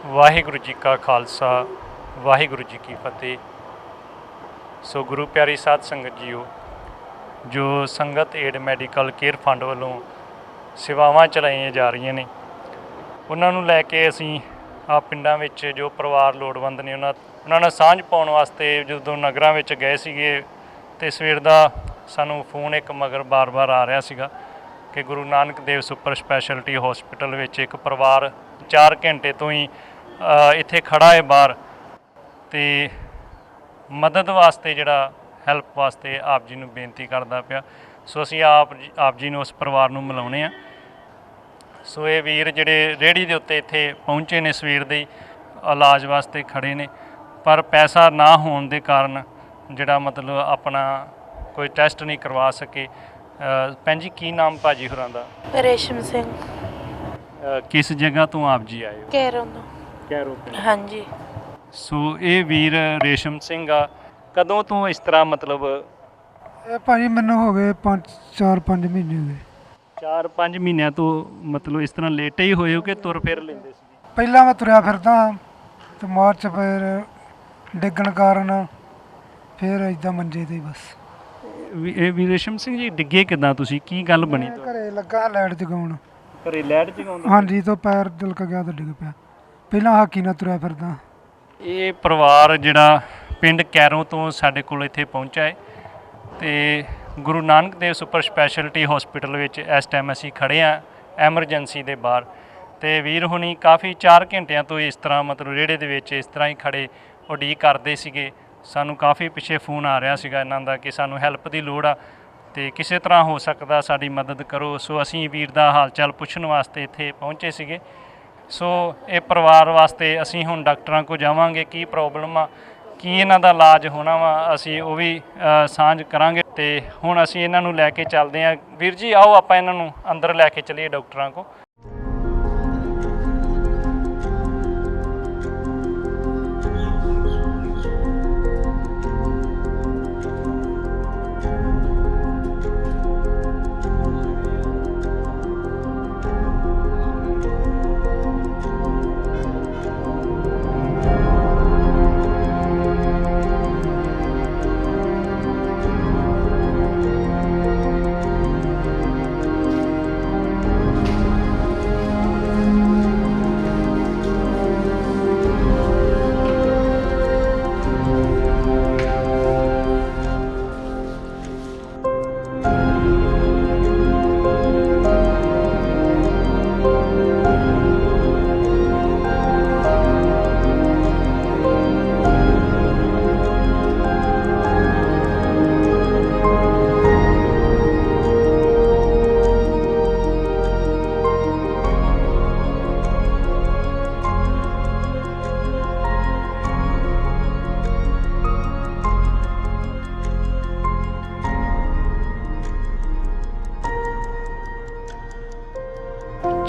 ਵਾਹਿਗੁਰੂ ਜੀ ਕਾ ਖਾਲਸਾ ਵਾਹਿਗੁਰੂ ਜੀ ਕੀ ਫਤਿਹ। ਸੋ ਗੁਰੂ ਪਿਆਰੀ ਸਾਧ ਸੰਗਤ ਜੀਓ, ਜੋ ਸੰਗਤ ਏਡ ਮੈਡੀਕਲ ਕੇਅਰ ਫੰਡ ਵੱਲੋਂ ਸੇਵਾਵਾਂ ਚਲਾਈਆਂ ਜਾ ਰਹੀਆਂ ਨੇ, ਉਹਨਾਂ ਨੂੰ ਲੈ ਕੇ ਅਸੀਂ ਆ ਪਿੰਡਾਂ ਵਿੱਚ ਜੋ ਪਰਿਵਾਰ ਲੋੜਵੰਦ ਨੇ ਉਹਨਾਂ ਨਾਲ ਸਾਂਝ ਪਾਉਣ ਵਾਸਤੇ ਜਦੋਂ ਨਗਰਾਂ ਵਿੱਚ ਗਏ ਸੀਗੇ, ਅਤੇ ਸਵੇਰ ਦਾ ਸਾਨੂੰ ਫੋਨ ਇੱਕ ਮਗਰ ਬਾਰ-ਬਾਰ ਆ ਰਿਹਾ ਸੀਗਾ ਕਿ Guru Nanak Dev super speciality hospital ਵਿੱਚ ਇੱਕ ਪਰਿਵਾਰ 4 ਘੰਟੇ ਤੋਂ ਹੀ ਇੱਥੇ ਖੜ੍ਹਾ ਹੈ ਬਾਹਰ, ਅਤੇ ਮਦਦ ਵਾਸਤੇ ਜਿਹੜਾ ਹੈਲਪ ਵਾਸਤੇ ਆਪ ਜੀ ਨੂੰ ਬੇਨਤੀ ਕਰਦਾ ਪਿਆ। ਸੋ ਅਸੀਂ ਆਪ ਜੀ ਨੂੰ ਉਸ ਪਰਿਵਾਰ ਨੂੰ ਮਿਲਾਉਂਦੇ ਹਾਂ। ਸੋ ਇਹ ਵੀਰ ਜਿਹੜੇ ਰੇਹੜੀ ਦੇ ਉੱਤੇ ਇੱਥੇ ਪਹੁੰਚੇ ਨੇ, ਸਵੇਰ ਦੇ ਇਲਾਜ ਵਾਸਤੇ ਖੜ੍ਹੇ ਨੇ, ਪਰ ਪੈਸਾ ਨਾ ਹੋਣ ਦੇ ਕਾਰਨ ਜਿਹੜਾ ਮਤਲਬ ਆਪਣਾ ਕੋਈ ਟੈਸਟ ਨਹੀਂ ਕਰਵਾ ਸਕੇ। ਭੈਣ ਜੀ, ਕੀ ਨਾਮ ਭਾਜੀ ਹੋਰਾਂ ਦਾ? ਰੇਸ਼ਮ ਸਿੰਘ। ਕਿਸ ਜਗ੍ਹਾ ਤੋਂ ਆਪ ਜੀ ਆਏ ਹੋ? ਕੈਰੋਂ ਤੋਂ। ਕੈਰੋਂ ਪਿੰਡ। ਹਾਂਜੀ। ਸੋ ਇਹ ਵੀਰ ਰੇਸ਼ਮ ਸਿੰਘ ਆ, ਕਦੋਂ ਤੋਂ ਇਸ ਤਰ੍ਹਾਂ ਮਤਲਬ? ਇਹ ਭਾਜੀ ਮੈਨੂੰ ਹੋ ਗਏ 4-5 ਮਹੀਨੇ ਹੋ ਗਏ। 4-5 ਮਹੀਨਿਆਂ ਤੋਂ ਮਤਲਬ ਇਸ ਤਰ੍ਹਾਂ ਲੇਟੇ ਹੀ ਹੋਏ ਹੋ ਕਿ ਤੁਰ ਫਿਰ ਲੈਂਦੇ ਸੀ? ਪਹਿਲਾਂ ਮੈਂ ਤੁਰਿਆ ਫਿਰਦਾ ਤੇ ਬਾਅਦ 'ਚ ਫਿਰ ਡਿੱਗਣ ਕਾਰਨ ਫਿਰ ਇੱਦਾਂ ਮੰਜੇ 'ਤੇ ਬਸ। ਇਹ ਵੀ ਰੇਸ਼ਮ ਸਿੰਘ ਜੀ, ਡਿੱਗੇ ਕਿੱਦਾਂ ਤੁਸੀਂ? ਕੀ ਗੱਲ ਬਣੀ? ਘਰੇ ਲੱਗਾ ਲਾਈਟ ਜਗਾਉਣ। ਘਰੇ ਲਾਈਟ ਜਗਾਉਂਦੇ? ਹਾਂਜੀ, ਤੋਂ ਪੈਰ ਦਿਲਕ ਗਿਆ ਤਾਂ ਡਿੱਗ ਪਿਆ। ਪਹਿਲਾਂ ਹਾਕੀ ਨਾਲ ਤੁਰਿਆ ਫਿਰਦਾ। ਇਹ ਪਰਿਵਾਰ ਜਿਹੜਾ ਪਿੰਡ ਕੈਰੋਂ ਤੋਂ ਸਾਡੇ ਕੋਲ ਇੱਥੇ ਪਹੁੰਚਾ ਹੈ, ਅਤੇ Guru Nanak Dev super speciality hospital ਵਿੱਚ ਇਸ ਟਾਈਮ ਅਸੀਂ ਖੜ੍ਹੇ ਹਾਂ ਐਮਰਜੈਂਸੀ ਦੇ ਬਾਹਰ। ਅਤੇ ਵੀਰ ਹੁਣੀ ਕਾਫੀ 4 ਘੰਟਿਆਂ ਤੋਂ ਇਸ ਤਰ੍ਹਾਂ ਮਤਲਬ ਰੇੜੇ ਦੇ ਵਿੱਚ ਇਸ ਤਰ੍ਹਾਂ ਹੀ ਖੜ੍ਹੇ ਉਡੀਕ ਕਰਦੇ ਸੀਗੇ। ਸਾਨੂੰ ਕਾਫੀ ਪਿੱਛੇ ਫੋਨ ਆ ਰਿਹਾ ਸੀਗਾ ਇਹਨਾਂ ਦਾ ਕਿ ਸਾਨੂੰ ਹੈਲਪ ਦੀ ਲੋੜ ਆ ਅਤੇ ਕਿਸੇ ਤਰ੍ਹਾਂ ਹੋ ਸਕਦਾ ਸਾਡੀ ਮਦਦ ਕਰੋ। ਸੋ ਅਸੀਂ ਵੀਰ ਦਾ ਹਾਲ ਚਾਲ ਪੁੱਛਣ ਵਾਸਤੇ ਇੱਥੇ ਪਹੁੰਚੇ ਸੀਗੇ। ਸੋ ਇਹ ਪਰਿਵਾਰ ਵਾਸਤੇ ਅਸੀਂ ਹੁਣ ਡਾਕਟਰਾਂ ਕੋਲ ਜਾਵਾਂਗੇ, ਕੀ ਪ੍ਰੋਬਲਮ ਆ, ਕੀ ਇਹਨਾਂ ਦਾ ਇਲਾਜ ਹੋਣਾ ਵਾ, ਅਸੀਂ ਉਹ ਵੀ ਸਾਂਝ ਕਰਾਂਗੇ। ਅਤੇ ਹੁਣ ਅਸੀਂ ਇਹਨਾਂ ਨੂੰ ਲੈ ਕੇ ਚੱਲਦੇ ਹਾਂ। ਵੀਰ ਜੀ, ਆਓ ਆਪਾਂ ਇਹਨਾਂ ਨੂੰ ਅੰਦਰ ਲੈ ਕੇ ਚੱਲੀਏ ਡਾਕਟਰਾਂ ਕੋਲ।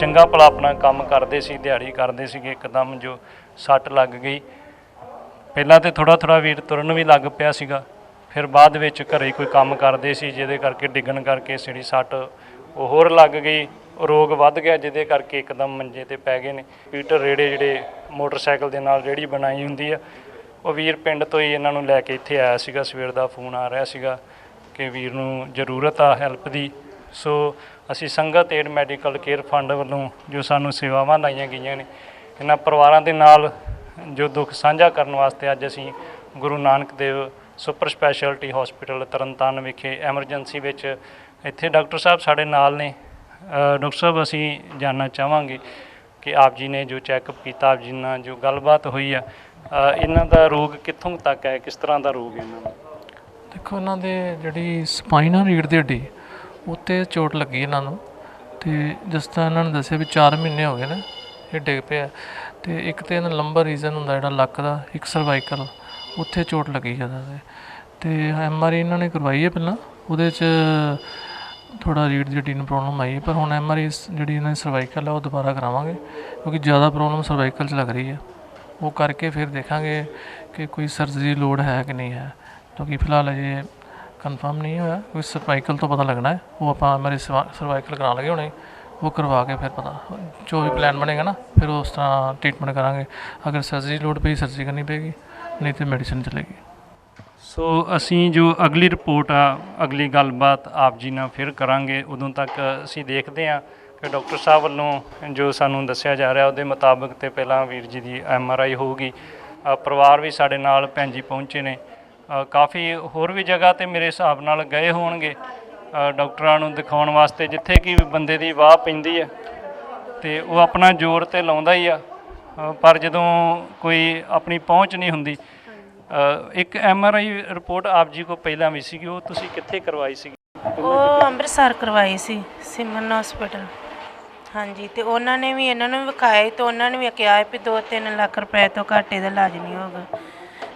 ਚੰਗਾ ਭਲਾ ਆਪਣਾ ਕੰਮ ਕਰਦੇ ਸੀ, ਦਿਹਾੜੀ ਕਰਦੇ ਸੀਗੇ, ਇੱਕਦਮ ਜੋ ਸੱਟ ਲੱਗ ਗਈ। ਪਹਿਲਾਂ ਤਾਂ ਥੋੜ੍ਹਾ ਵੀਰ ਤੁਰਨ ਵੀ ਲੱਗ ਪਿਆ ਸੀਗਾ, ਫਿਰ ਬਾਅਦ ਵਿੱਚ ਘਰੇ ਕੋਈ ਕੰਮ ਕਰਦੇ ਸੀ, ਜਿਹਦੇ ਕਰਕੇ ਡਿੱਗਣ ਕਰਕੇ ਸਿੜੀ ਸੱਟ ਉਹ ਹੋਰ ਲੱਗ ਗਈ, ਰੋਗ ਵੱਧ ਗਿਆ, ਜਿਹਦੇ ਕਰਕੇ ਇੱਕਦਮ ਮੰਜੇ 'ਤੇ ਪੈ ਗਏ ਨੇ। ਪੀਟਰ ਰੇੜੇ ਜਿਹੜੇ ਮੋਟਰਸਾਈਕਲ ਦੇ ਨਾਲ ਰੇਹੜੀ ਬਣਾਈ ਹੁੰਦੀ ਆ, ਉਹ ਵੀਰ ਪਿੰਡ ਤੋਂ ਹੀ ਇਹਨਾਂ ਨੂੰ ਲੈ ਕੇ ਇੱਥੇ ਆਇਆ ਸੀਗਾ। ਸਵੇਰ ਦਾ ਫੋਨ ਆ ਰਿਹਾ ਸੀਗਾ ਕਿ ਵੀਰ ਨੂੰ ਜ਼ਰੂਰਤ ਆ ਹੈਲਪ ਦੀ। ਸੋ ਅਸੀਂ ਸੰਗਤ ਏਡ ਮੈਡੀਕਲ ਕੇਅਰ ਫੰਡ ਵੱਲੋਂ ਜੋ ਸਾਨੂੰ ਸੇਵਾਵਾਂ ਲਾਈਆਂ ਗਈਆਂ ਨੇ, ਇਹਨਾਂ ਪਰਿਵਾਰਾਂ ਦੇ ਨਾਲ ਜੋ ਦੁੱਖ ਸਾਂਝਾ ਕਰਨ ਵਾਸਤੇ ਅੱਜ ਅਸੀਂ Guru Nanak Dev super speciality hospital Tarn Taran ਵਿਖੇ ਐਮਰਜੈਂਸੀ ਵਿੱਚ ਇੱਥੇ ਡਾਕਟਰ ਸਾਹਿਬ ਸਾਡੇ ਨਾਲ ਨੇ। ਡਾਕਟਰ ਸਾਹਿਬ, ਅਸੀਂ ਜਾਣਨਾ ਚਾਹਾਂਗੇ ਕਿ ਆਪ ਜੀ ਨੇ ਜੋ ਚੈੱਕਅਪ ਕੀਤਾ, ਆਪ ਜੀ ਨਾਲ ਜੋ ਗੱਲਬਾਤ ਹੋਈ ਆ, ਇਹਨਾਂ ਦਾ ਰੋਗ ਕਿੱਥੋਂ ਤੱਕ ਹੈ, ਕਿਸ ਤਰ੍ਹਾਂ ਦਾ ਰੋਗ ਹੈ ਇਹਨਾਂ ਨੂੰ? ਦੇਖੋ, ਇਹਨਾਂ ਦੇ ਜਿਹੜੀ ਸਪਾਈਨ ਆ, ਰੀੜ੍ਹ ਦੀ ਹੱਡੀ, ਉੱਤੇ ਚੋਟ ਲੱਗੀ ਇਹਨਾਂ ਨੂੰ। ਅਤੇ ਜਿਸ ਤਰ੍ਹਾਂ ਇਹਨਾਂ ਨੇ ਦੱਸਿਆ ਵੀ 4 ਮਹੀਨੇ ਹੋ ਗਏ ਨੇ ਇਹ ਡਿੱਗ ਪਿਆ। ਅਤੇ ਇੱਕ ਤਾਂ ਇਹਨਾਂ ਲੰਬਾ ਰੀਜ਼ਨ ਹੁੰਦਾ ਜਿਹੜਾ ਲੱਕ ਦਾ, ਇੱਕ ਸਰਵਾਈਕਲ, ਉੱਥੇ ਚੋਟ ਲੱਗੀ ਜ਼ਿਆਦਾ। ਅਤੇ MRI ਇਹਨਾਂ ਨੇ ਕਰਵਾਈ ਹੈ ਪਹਿਲਾਂ, ਉਹਦੇ 'ਚ ਥੋੜ੍ਹਾ ਰੀੜ੍ਹ ਦੀ ਹੱਡੀ ਨੂੰ ਪ੍ਰੋਬਲਮ ਆਈ ਹੈ, ਪਰ ਹੁਣ MRI ਜਿਹੜੀ ਇਹਨਾਂ ਦੀ ਸਰਵਾਈਕਲ ਹੈ ਉਹ ਦੁਬਾਰਾ ਕਰਾਵਾਂਗੇ, ਕਿਉਂਕਿ ਜ਼ਿਆਦਾ ਪ੍ਰੋਬਲਮ ਸਰਵਾਈਕਲ 'ਚ ਲੱਗ ਰਹੀ ਹੈ। ਉਹ ਕਰਕੇ ਫਿਰ ਦੇਖਾਂਗੇ ਕਿ ਕੋਈ ਸਰਜਰੀ ਦੀ ਲੋੜ ਹੈ ਕਿ ਨਹੀਂ ਹੈ, ਕਿਉਂਕਿ ਫਿਲਹਾਲ ਅਜੇ ਕਨਫਰਮ ਨਹੀਂ ਹੋਇਆ। ਕੋਈ ਸਰਵਾਈਕਲ ਤੋਂ ਪਤਾ ਲੱਗਣਾ ਹੈ, ਉਹ ਆਪਾਂ MRI ਸਰਵਾਈਕਲ ਕਰਾ ਲਗੇ ਹੁਣੇ, ਉਹ ਕਰਵਾ ਕੇ ਫਿਰ ਪਤਾ ਜੋ ਵੀ ਪਲਾਨ ਬਣੇਗਾ ਨਾ ਫਿਰ ਉਸ ਤਰ੍ਹਾਂ ਟ੍ਰੀਟਮੈਂਟ ਕਰਾਂਗੇ। ਅਗਰ ਸਰਜਰੀ ਲੋੜ ਪਈ ਸਰਜਰੀ ਕਰਨੀ ਪਏਗੀ, ਨਹੀਂ ਤਾਂ ਮੈਡੀਸਿਨ ਚੱਲੇਗੀ। ਸੋ ਅਸੀਂ ਜੋ ਅਗਲੀ ਰਿਪੋਰਟ ਆ, ਅਗਲੀ ਗੱਲਬਾਤ ਆਪ ਜੀ ਨਾਲ ਫਿਰ ਕਰਾਂਗੇ। ਉਦੋਂ ਤੱਕ ਅਸੀਂ ਦੇਖਦੇ ਹਾਂ ਕਿ ਡਾਕਟਰ ਸਾਹਿਬ ਵੱਲੋਂ ਜੋ ਸਾਨੂੰ ਦੱਸਿਆ ਜਾ ਰਿਹਾ ਉਹਦੇ ਮੁਤਾਬਕ ਤੇ ਪਹਿਲਾਂ ਵੀਰ ਜੀ ਦੀ MRI ਹੋਊਗੀ। ਪਰਿਵਾਰ ਵੀ ਸਾਡੇ ਨਾਲ ਭੈਣ ਜੀ ਪਹੁੰਚੇ ਨੇ, ਕਾਫੀ ਹੋਰ ਵੀ ਜਗ੍ਹਾ 'ਤੇ ਮੇਰੇ ਹਿਸਾਬ ਨਾਲ ਗਏ ਹੋਣਗੇ ਡਾਕਟਰਾਂ ਨੂੰ ਦਿਖਾਉਣ ਵਾਸਤੇ, ਜਿੱਥੇ ਕਿ ਬੰਦੇ ਦੀ ਵਾਹ ਪੈਂਦੀ ਹੈ ਅਤੇ ਉਹ ਆਪਣਾ ਜ਼ੋਰ ਤਾਂ ਲਾਉਂਦਾ ਹੀ ਆ, ਪਰ ਜਦੋਂ ਕੋਈ ਆਪਣੀ ਪਹੁੰਚ ਨਹੀਂ ਹੁੰਦੀ। ਇੱਕ MRI ਰਿਪੋਰਟ ਆਪ ਜੀ ਕੋਲ ਪਹਿਲਾਂ ਵੀ ਸੀਗੀ, ਉਹ ਤੁਸੀਂ ਕਿੱਥੇ ਕਰਵਾਈ ਸੀ? ਉਹ ਅੰਮ੍ਰਿਤਸਰ ਕਰਵਾਈ ਸੀ, ਸਿਮਰਨ ਹਸਪੀਟਲ। ਹਾਂਜੀ, ਤੇ ਉਹਨਾਂ ਨੇ ਵੀ ਇਹਨਾਂ ਨੂੰ ਵਿਖਾਇਆ ਤੇ ਉਹਨਾਂ ਨੇ ਵੀ ਕਿਹਾ ਵੀ 2-3 ਲੱਖ ਰੁਪਏ ਤੋਂ ਘੱਟ ਇਹਦਾ ਇਲਾਜ ਨਹੀਂ ਹੋਗਾ,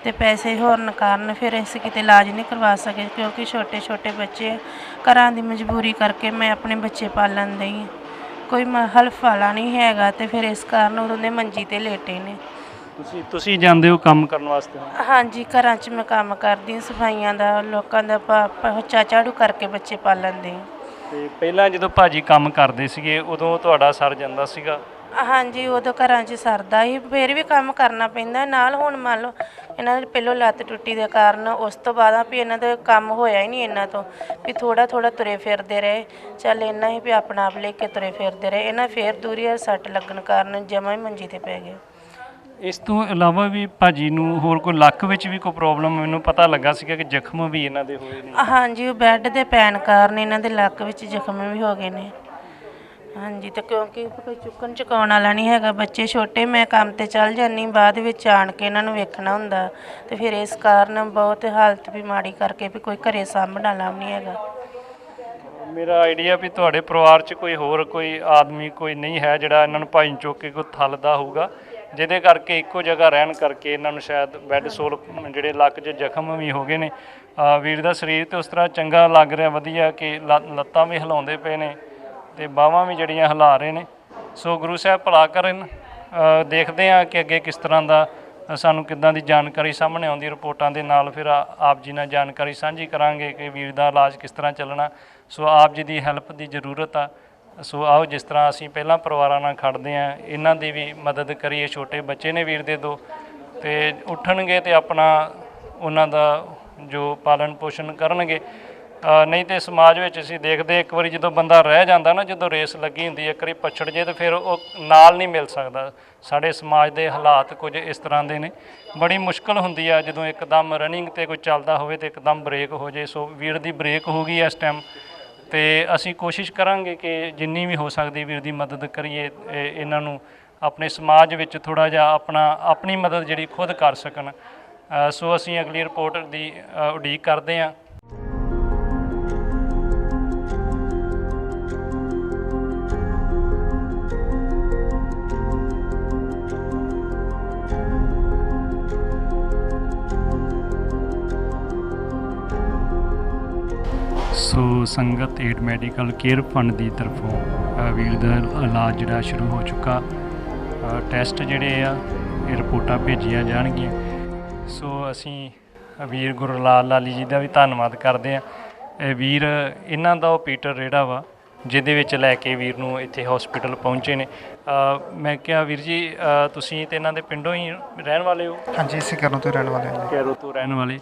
ਤੇ ਪੈਸੇ ਹੋਰਨ ਕਾਰਨ ਫਿਰ ਅਸੀਂ ਕਿਤੇ ਇਲਾਜ ਨਹੀਂ ਕਰਵਾ ਸਕੇ, ਕਿਉਂਕਿ ਛੋਟੇ ਛੋਟੇ ਬੱਚੇ, ਘਰਾਂ ਦੀ ਮਜਬੂਰੀ ਕਰਕੇ ਮੈਂ ਆਪਣੇ ਬੱਚੇ ਪਾਲਣ ਦਈ, ਕੋਈ ਹਲਫ ਵਾਲਾ ਨਹੀਂ ਹੈਗਾ, ਤੇ ਫਿਰ ਇਸ ਕਾਰਨ ਉਦੋਂ ਦੇ ਮੰਜੀ 'ਤੇ ਲੇਟੇ ਨੇ। ਤੁਸੀਂ ਜਾਂਦੇ ਹੋ ਕੰਮ ਕਰਨ ਵਾਸਤੇ? ਹਾਂਜੀ, ਘਰਾਂ 'ਚ ਮੈਂ ਕੰਮ ਕਰਦੀ, ਸਫਾਈਆਂ ਦਾ, ਲੋਕਾਂ ਦਾ ਪੋਚਾ ਝਾੜੂ ਕਰਕੇ ਬੱਚੇ ਪਾਲਣ ਦੀ। ਤੇ ਪਹਿਲਾਂ ਜਦੋਂ ਭਾਜੀ ਕੰਮ ਕਰਦੇ ਸੀਗੇ ਉਦੋਂ ਤੁਹਾਡਾ ਸਰ ਜਾਂਦਾ ਸੀਗਾ? ਹਾਂਜੀ, ਉਦੋਂ ਘਰਾਂ 'ਚ ਸਰਦਾ ਸੀ, ਫਿਰ ਵੀ ਕੰਮ ਕਰਨਾ ਪੈਂਦਾ ਨਾਲ। ਹੁਣ ਮੰਨ ਲਓ ਇਹਨਾਂ ਦੀ ਪਹਿਲੋਂ ਲੱਤ ਟੁੱਟੀ ਦੇ ਕਾਰਨ ਉਸ ਤੋਂ ਬਾਅਦ ਆ ਵੀ ਇਹਨਾਂ ਦਾ ਕੰਮ ਹੋਇਆ ਹੀ ਨਹੀਂ ਇਹਨਾਂ ਤੋਂ, ਵੀ ਥੋੜ੍ਹਾ ਥੋੜ੍ਹਾ ਤੁਰੇ ਫਿਰਦੇ ਰਹੇ। ਚੱਲ ਇੰਨਾ ਹੀ ਵੀ ਆਪਣਾ ਆਪ ਲੈ ਕੇ ਤੁਰੇ ਫਿਰਦੇ ਰਹੇ। ਇਹਨਾਂ ਫਿਰ ਦੂਰੀ ਸੱਟ ਲੱਗਣ ਕਾਰਨ ਜਮਾਂ ਹੀ ਮੰਜੀ 'ਤੇ ਪੈ ਗਏ। ਇਸ ਤੋਂ ਇਲਾਵਾ ਵੀ ਭਾਜੀ ਨੂੰ ਹੋਰ ਕੋਈ ਲੱਕ ਵਿੱਚ ਵੀ ਕੋਈ ਪ੍ਰੋਬਲਮ? ਮੈਨੂੰ ਪਤਾ ਲੱਗਾ ਸੀਗਾ ਕਿ ਜ਼ਖਮ ਵੀ ਇਹਨਾਂ ਦੇ ਹੋਏ ਨੇ। ਹਾਂਜੀ, ਉਹ ਬੈੱਡ ਦੇ ਪੈਣ ਕਾਰਨ ਇਹਨਾਂ ਦੇ ਲੱਕ ਵਿੱਚ ਜ਼ਖਮ ਵੀ ਹੋ ਗਏ ਨੇ। ਹਾਂਜੀ, ਤੇ ਕਿਉਂਕਿ ਕੋਈ ਚੁੱਕਣ ਚੁਕਾਉਣ ਵਾਲਾ ਨਹੀਂ ਹੈਗਾ, ਬੱਚੇ ਛੋਟੇ, ਮੈਂ ਕੰਮ 'ਤੇ ਚੱਲ ਜਾਂਦੀ, ਬਾਅਦ ਵਿੱਚ ਆਣ ਕੇ ਇਹਨਾਂ ਨੂੰ ਵੇਖਣਾ ਹੁੰਦਾ, ਤੇ ਫਿਰ ਇਸ ਕਾਰਨ ਬਹੁਤ ਹਾਲਤ ਵੀ ਮਾੜੀ ਕਰਕੇ ਵੀ ਕੋਈ ਘਰੇ ਸਾਂਭਣ ਵਾਲਾ ਨਹੀਂ ਹੈਗਾ। ਮੇਰਾ ਆਈਡੀਆ ਵੀ ਤੁਹਾਡੇ ਪਰਿਵਾਰ 'ਚ ਕੋਈ ਹੋਰ ਕੋਈ ਆਦਮੀ ਕੋਈ ਨਹੀਂ ਹੈ ਜਿਹੜਾ ਇਹਨਾਂ ਨੂੰ ਭਾਈ ਚੁੱਕ ਕੇ ਕੋਈ ਥੱਲਦਾ ਹੋਊਗਾ, ਜਿਹਦੇ ਕਰਕੇ ਇੱਕੋ ਜਗ੍ਹਾ ਰਹਿਣ ਕਰਕੇ ਇਹਨਾਂ ਨੂੰ ਸ਼ਾਇਦ ਬੈੱਡ ਸੋਲ ਜਿਹੜੇ ਲੱਕ 'ਚ ਜ਼ਖਮ ਵੀ ਹੋ ਗਏ ਨੇ। ਵੀਰ ਦਾ ਸਰੀਰ ਤਾਂ ਉਸ ਤਰ੍ਹਾਂ ਚੰਗਾ ਲੱਗ ਰਿਹਾ, ਵਧੀਆ, ਕਿ ਲੱਤਾਂ ਵੀ ਹਿਲਾਉਂਦੇ ਪਏ ਨੇ ਅਤੇ ਬਾਹਾਂ ਵੀ ਜਿਹੜੀਆਂ ਹਿਲਾ ਰਹੇ ਨੇ। ਸੋ ਗੁਰੂ ਸਾਹਿਬ ਭਲਾ ਕਰਨ। ਦੇਖਦੇ ਹਾਂ ਕਿ ਅੱਗੇ ਕਿਸ ਤਰ੍ਹਾਂ ਦਾ ਸਾਨੂੰ ਕਿੱਦਾਂ ਦੀ ਜਾਣਕਾਰੀ ਸਾਹਮਣੇ ਆਉਂਦੀ ਰਿਪੋਰਟਾਂ ਦੇ ਨਾਲ, ਫਿਰ ਆਪ ਜੀ ਨਾਲ ਜਾਣਕਾਰੀ ਸਾਂਝੀ ਕਰਾਂਗੇ ਕਿ ਵੀਰ ਦਾ ਇਲਾਜ ਕਿਸ ਤਰ੍ਹਾਂ ਚੱਲਣਾ। ਸੋ ਆਪ ਜੀ ਦੀ ਹੈਲਪ ਦੀ ਜ਼ਰੂਰਤ ਆ। ਸੋ ਆਓ, ਜਿਸ ਤਰ੍ਹਾਂ ਅਸੀਂ ਪਹਿਲਾਂ ਪਰਿਵਾਰਾਂ ਨਾਲ ਖੜਦੇ ਹਾਂ, ਇਹਨਾਂ ਦੀ ਵੀ ਮਦਦ ਕਰੀਏ। ਛੋਟੇ ਬੱਚੇ ਨੇ ਵੀਰ ਦੇ 2, ਅਤੇ ਉੱਠਣਗੇ ਅਤੇ ਆਪਣਾ ਉਹਨਾਂ ਦਾ ਜੋ ਪਾਲਣ ਪੋਸ਼ਣ ਕਰਨਗੇ। ਨਹੀਂ ਤਾਂ ਸਮਾਜ ਵਿੱਚ ਅਸੀਂ ਦੇਖਦੇ ਇੱਕ ਵਾਰੀ ਜਦੋਂ ਬੰਦਾ ਰਹਿ ਜਾਂਦਾ ਨਾ, ਜਦੋਂ ਰੇਸ ਲੱਗੀ ਹੁੰਦੀ ਇੱਕ ਵਾਰੀ ਪਛੜ ਜੇ ਤਾਂ ਫਿਰ ਉਹ ਨਾਲ ਨਹੀਂ ਮਿਲ ਸਕਦਾ। ਸਾਡੇ ਸਮਾਜ ਦੇ ਹਾਲਾਤ ਕੁਝ ਇਸ ਤਰ੍ਹਾਂ ਦੇ ਨੇ, ਬੜੀ ਮੁਸ਼ਕਲ ਹੁੰਦੀ ਆ ਜਦੋਂ ਇੱਕਦਮ ਰਨਿੰਗ 'ਤੇ ਕੋਈ ਚੱਲਦਾ ਹੋਵੇ ਅਤੇ ਇੱਕਦਮ ਬ੍ਰੇਕ ਹੋ ਜੇ। ਸੋ ਵੀਰ ਦੀ ਬ੍ਰੇਕ ਹੋ ਗਈ ਇਸ ਟਾਈਮ, ਅਤੇ ਅਸੀਂ ਕੋਸ਼ਿਸ਼ ਕਰਾਂਗੇ ਕਿ ਜਿੰਨੀ ਵੀ ਹੋ ਸਕਦੀ ਵੀਰ ਦੀ ਮਦਦ ਕਰੀਏ, ਇਹਨਾਂ ਨੂੰ ਆਪਣੇ ਸਮਾਜ ਵਿੱਚ ਥੋੜ੍ਹਾ ਜਿਹਾ ਆਪਣੀ ਮਦਦ ਜਿਹੜੀ ਖੁਦ ਕਰ ਸਕਣ। ਸੋ ਅਸੀਂ ਅਗਲੀ ਰਿਪੋਰਟ ਦੀ ਉਡੀਕ ਕਰਦੇ ਹਾਂ। ਸੋ ਸੰਗਤ ਏਡ ਮੈਡੀਕਲ ਕੇਅਰ ਫੰਡ ਦੀ ਤਰਫੋਂ ਵੀਰ ਦਾ ਇਲਾਜ ਜਿਹੜਾ ਸ਼ੁਰੂ ਹੋ ਚੁੱਕਾ। ਟੈਸਟ ਜਿਹੜੇ ਆ ਇਹ ਰਿਪੋਰਟਾਂ ਭੇਜੀਆਂ ਜਾਣਗੀਆਂ। ਸੋ ਅਸੀਂ ਵੀਰ ਗੁਰਲਾਲ ਲਾਲੀ ਜੀ ਦਾ ਵੀ ਧੰਨਵਾਦ ਕਰਦੇ ਹਾਂ। ਇਹ ਵੀਰ ਇਹਨਾਂ ਦਾ ਉਹ ਪੀਟਰ ਜਿਹੜਾ ਵਾ ਜਿਹਦੇ ਵਿੱਚ ਲੈ ਕੇ ਵੀਰ ਨੂੰ ਇੱਥੇ ਹਸਪੀਟਲ ਪਹੁੰਚੇ ਨੇ। ਮੈਂ ਕਿਹਾ ਵੀਰ ਜੀ ਤੁਸੀਂ ਤੇ ਇਹਨਾਂ ਦੇ ਪਿੰਡੋਂ ਹੀ ਰਹਿਣ ਵਾਲੇ ਹੋ? ਹਾਂਜੀ, ਅਸੀਂ ਕੈਰੋਂ ਤੋਂ ਰਹਿਣ ਵਾਲੇ ਹਾਂ। ਕੈਰੋਂ ਤੋਂ ਰਹਿਣ ਵਾਲੇ।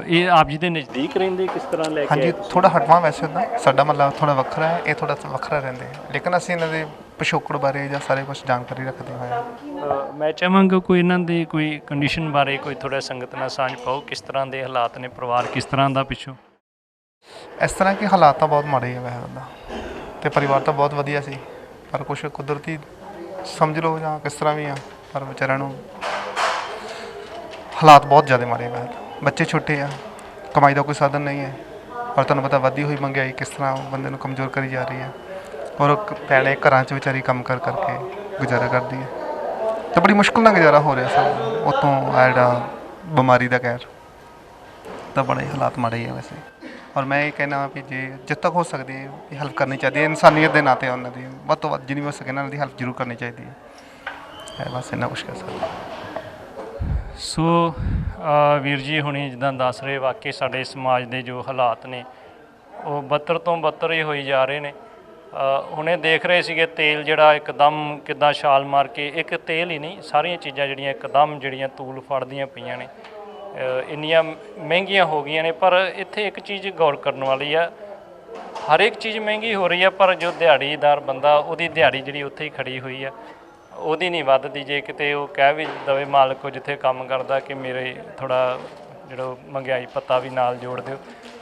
ਇਹ ਆਪ ਜੀ ਦੇ ਨਜ਼ਦੀਕ ਰਹਿੰਦੇ, ਕਿਸ ਤਰ੍ਹਾਂ ਲੈ ਕੇ? ਹਾਂਜੀ, ਥੋੜਾ ਹਟਵਾ ਵੈਸੇ ਤਾਂ ਸਾਡਾ ਮਤਲਬ ਥੋੜਾ ਵੱਖਰਾ ਹੈ, ਇਹ ਥੋੜਾ ਵੱਖਰਾ ਰਹਿੰਦੇ ਹੈ, ਲੇਕਿਨ ਅਸੀਂ ਇਹਨਾਂ ਦੇ ਪਿਛੋਕੜ ਬਾਰੇ ਜਾਂ ਸਾਰੇ ਕੁਝ ਜਾਣਕਾਰੀ ਰੱਖਦੇ ਹੋਏ ਮੈਂ ਚਾਹਾਂਗਾ ਕੋਈ ਇਹਨਾਂ ਦੇ ਕੋਈ ਕੰਡੀਸ਼ਨ ਬਾਰੇ ਕੋਈ ਥੋੜ੍ਹਾ ਸੰਗਤ ਨਾਲ ਸਾਂਝ ਪਾਓ, ਕਿਸ ਤਰ੍ਹਾਂ ਦੇ ਹਾਲਾਤ ਨੇ, ਪਰਿਵਾਰ ਕਿਸ ਤਰ੍ਹਾਂ ਦਾ ਪਿੱਛੋਂ? ਇਸ ਤਰ੍ਹਾਂ ਕਿ ਹਾਲਾਤ ਤਾਂ ਬਹੁਤ ਮਾੜੇ ਆ ਵੈਸੇ ਉਹਦਾ, ਅਤੇ ਪਰਿਵਾਰ ਤਾਂ ਬਹੁਤ ਵਧੀਆ ਸੀ, ਪਰ ਕੁਛ ਕੁਦਰਤੀ ਸਮਝ ਲਓ ਜਾਂ ਕਿਸ ਤਰ੍ਹਾਂ ਵੀ ਆ, ਪਰ ਵਿਚਾਰਿਆਂ ਨੂੰ ਹਾਲਾਤ ਬਹੁਤ ਜ਼ਿਆਦਾ ਮਾੜੇ ਆ। ਬੱਚੇ ਛੋਟੇ ਆ, ਕਮਾਈ ਦਾ ਕੋਈ ਸਾਧਨ ਨਹੀਂ ਹੈ, ਔਰ ਤੁਹਾਨੂੰ ਪਤਾ ਵਧਦੀ ਹੋਈ ਮਹਿੰਗਾਈ ਕਿਸ ਤਰ੍ਹਾਂ ਬੰਦੇ ਨੂੰ ਕਮਜ਼ੋਰ ਕਰੀ ਜਾ ਰਹੀ ਹੈ, ਔਰ ਭੈਣੇ ਘਰਾਂ 'ਚ ਵਿਚਾਰੀ ਕੰਮ ਕਰਕੇ ਗੁਜ਼ਾਰਾ ਕਰਦੀ ਹੈ, ਅਤੇ ਬੜੀ ਮੁਸ਼ਕਿਲ ਨਾਲ ਗੁਜ਼ਾਰਾ ਹੋ ਰਿਹਾ ਸਭ। ਉੱਤੋਂ ਆ ਜਿਹੜਾ ਬਿਮਾਰੀ ਦਾ ਕਹਿਰ, ਤਾਂ ਬੜੇ ਹਾਲਾਤ ਮਾੜੇ ਹੀ ਆ ਵੈਸੇ। ਔਰ ਮੈਂ ਇਹ ਕਹਿਣਾ ਵੀ ਜੇ ਜਿੱਥੇ ਤੱਕ ਹੋ ਸਕਦੀ ਹੈ ਇਹ ਹੈਲਪ ਕਰਨੀ ਚਾਹੀਦੀ ਹੈ, ਇਨਸਾਨੀਅਤ ਦੇ ਨਾਤੇ ਉਹਨਾਂ ਦੀ ਵੱਧ ਤੋਂ ਵੱਧ ਜਿੰਨੀ ਹੋ ਸਕੇ ਇਹਨਾਂ ਦੀ ਹੈਲਪ ਜ਼ਰੂਰ ਕਰਨੀ ਚਾਹੀਦੀ ਹੈ। ਬਸ ਇੰਨਾ ਕੁਛ ਕਹਿ ਸਕਦਾ। ਸੋ ਵੀਰ ਜੀ ਹੁਣੀ ਜਿੱਦਾਂ ਦੱਸ ਰਹੇ, ਵਾਕਈ ਸਾਡੇ ਸਮਾਜ ਦੇ ਜੋ ਹਾਲਾਤ ਨੇ ਉਹ ਬੱਤਰ ਤੋਂ ਬੱਤਰ ਹੀ ਹੋਈ ਜਾ ਰਹੇ ਨੇ। ਹੁਣੇ ਦੇਖ ਰਹੇ ਸੀਗੇ ਤੇਲ ਜਿਹੜਾ ਇੱਕਦਮ ਕਿੱਦਾਂ ਛਾਲ ਮਾਰ ਕੇ, ਇੱਕ ਤੇਲ ਹੀ ਨਹੀਂ ਸਾਰੀਆਂ ਚੀਜ਼ਾਂ ਜਿਹੜੀਆਂ ਇੱਕਦਮ ਜਿਹੜੀਆਂ ਤੂਲ ਫੜਦੀਆਂ ਪਈਆਂ ਨੇ, ਇੰਨੀਆਂ ਮਹਿੰਗੀਆਂ ਹੋ ਗਈਆਂ ਨੇ। ਪਰ ਇੱਥੇ ਇੱਕ ਚੀਜ਼ ਗੌਰ ਕਰਨ ਵਾਲੀ ਆ, ਹਰ ਇੱਕ ਚੀਜ਼ ਮਹਿੰਗੀ ਹੋ ਰਹੀ ਆ, ਪਰ ਜੋ ਦਿਹਾੜੀਦਾਰ ਬੰਦਾ ਉਹਦੀ ਦਿਹਾੜੀ ਜਿਹੜੀ ਉੱਥੇ ਹੀ ਖੜੀ ਹੋਈ ਆ, ਉਹਦੀ ਨਹੀਂ ਵੱਧਦੀ। ਜੇ ਕਿਤੇ ਉਹ ਕਹਿ ਵੀ ਦਵੇ ਮਾਲਕ ਜਿੱਥੇ ਕੰਮ ਕਰਦਾ ਕਿ ਮੇਰੇ ਥੋੜ੍ਹਾ ਜਿਹੜਾ ਮਹਿੰਗਾਈ ਭੱਤਾ ਵੀ ਨਾਲ ਜੋੜ ਦਿਓ,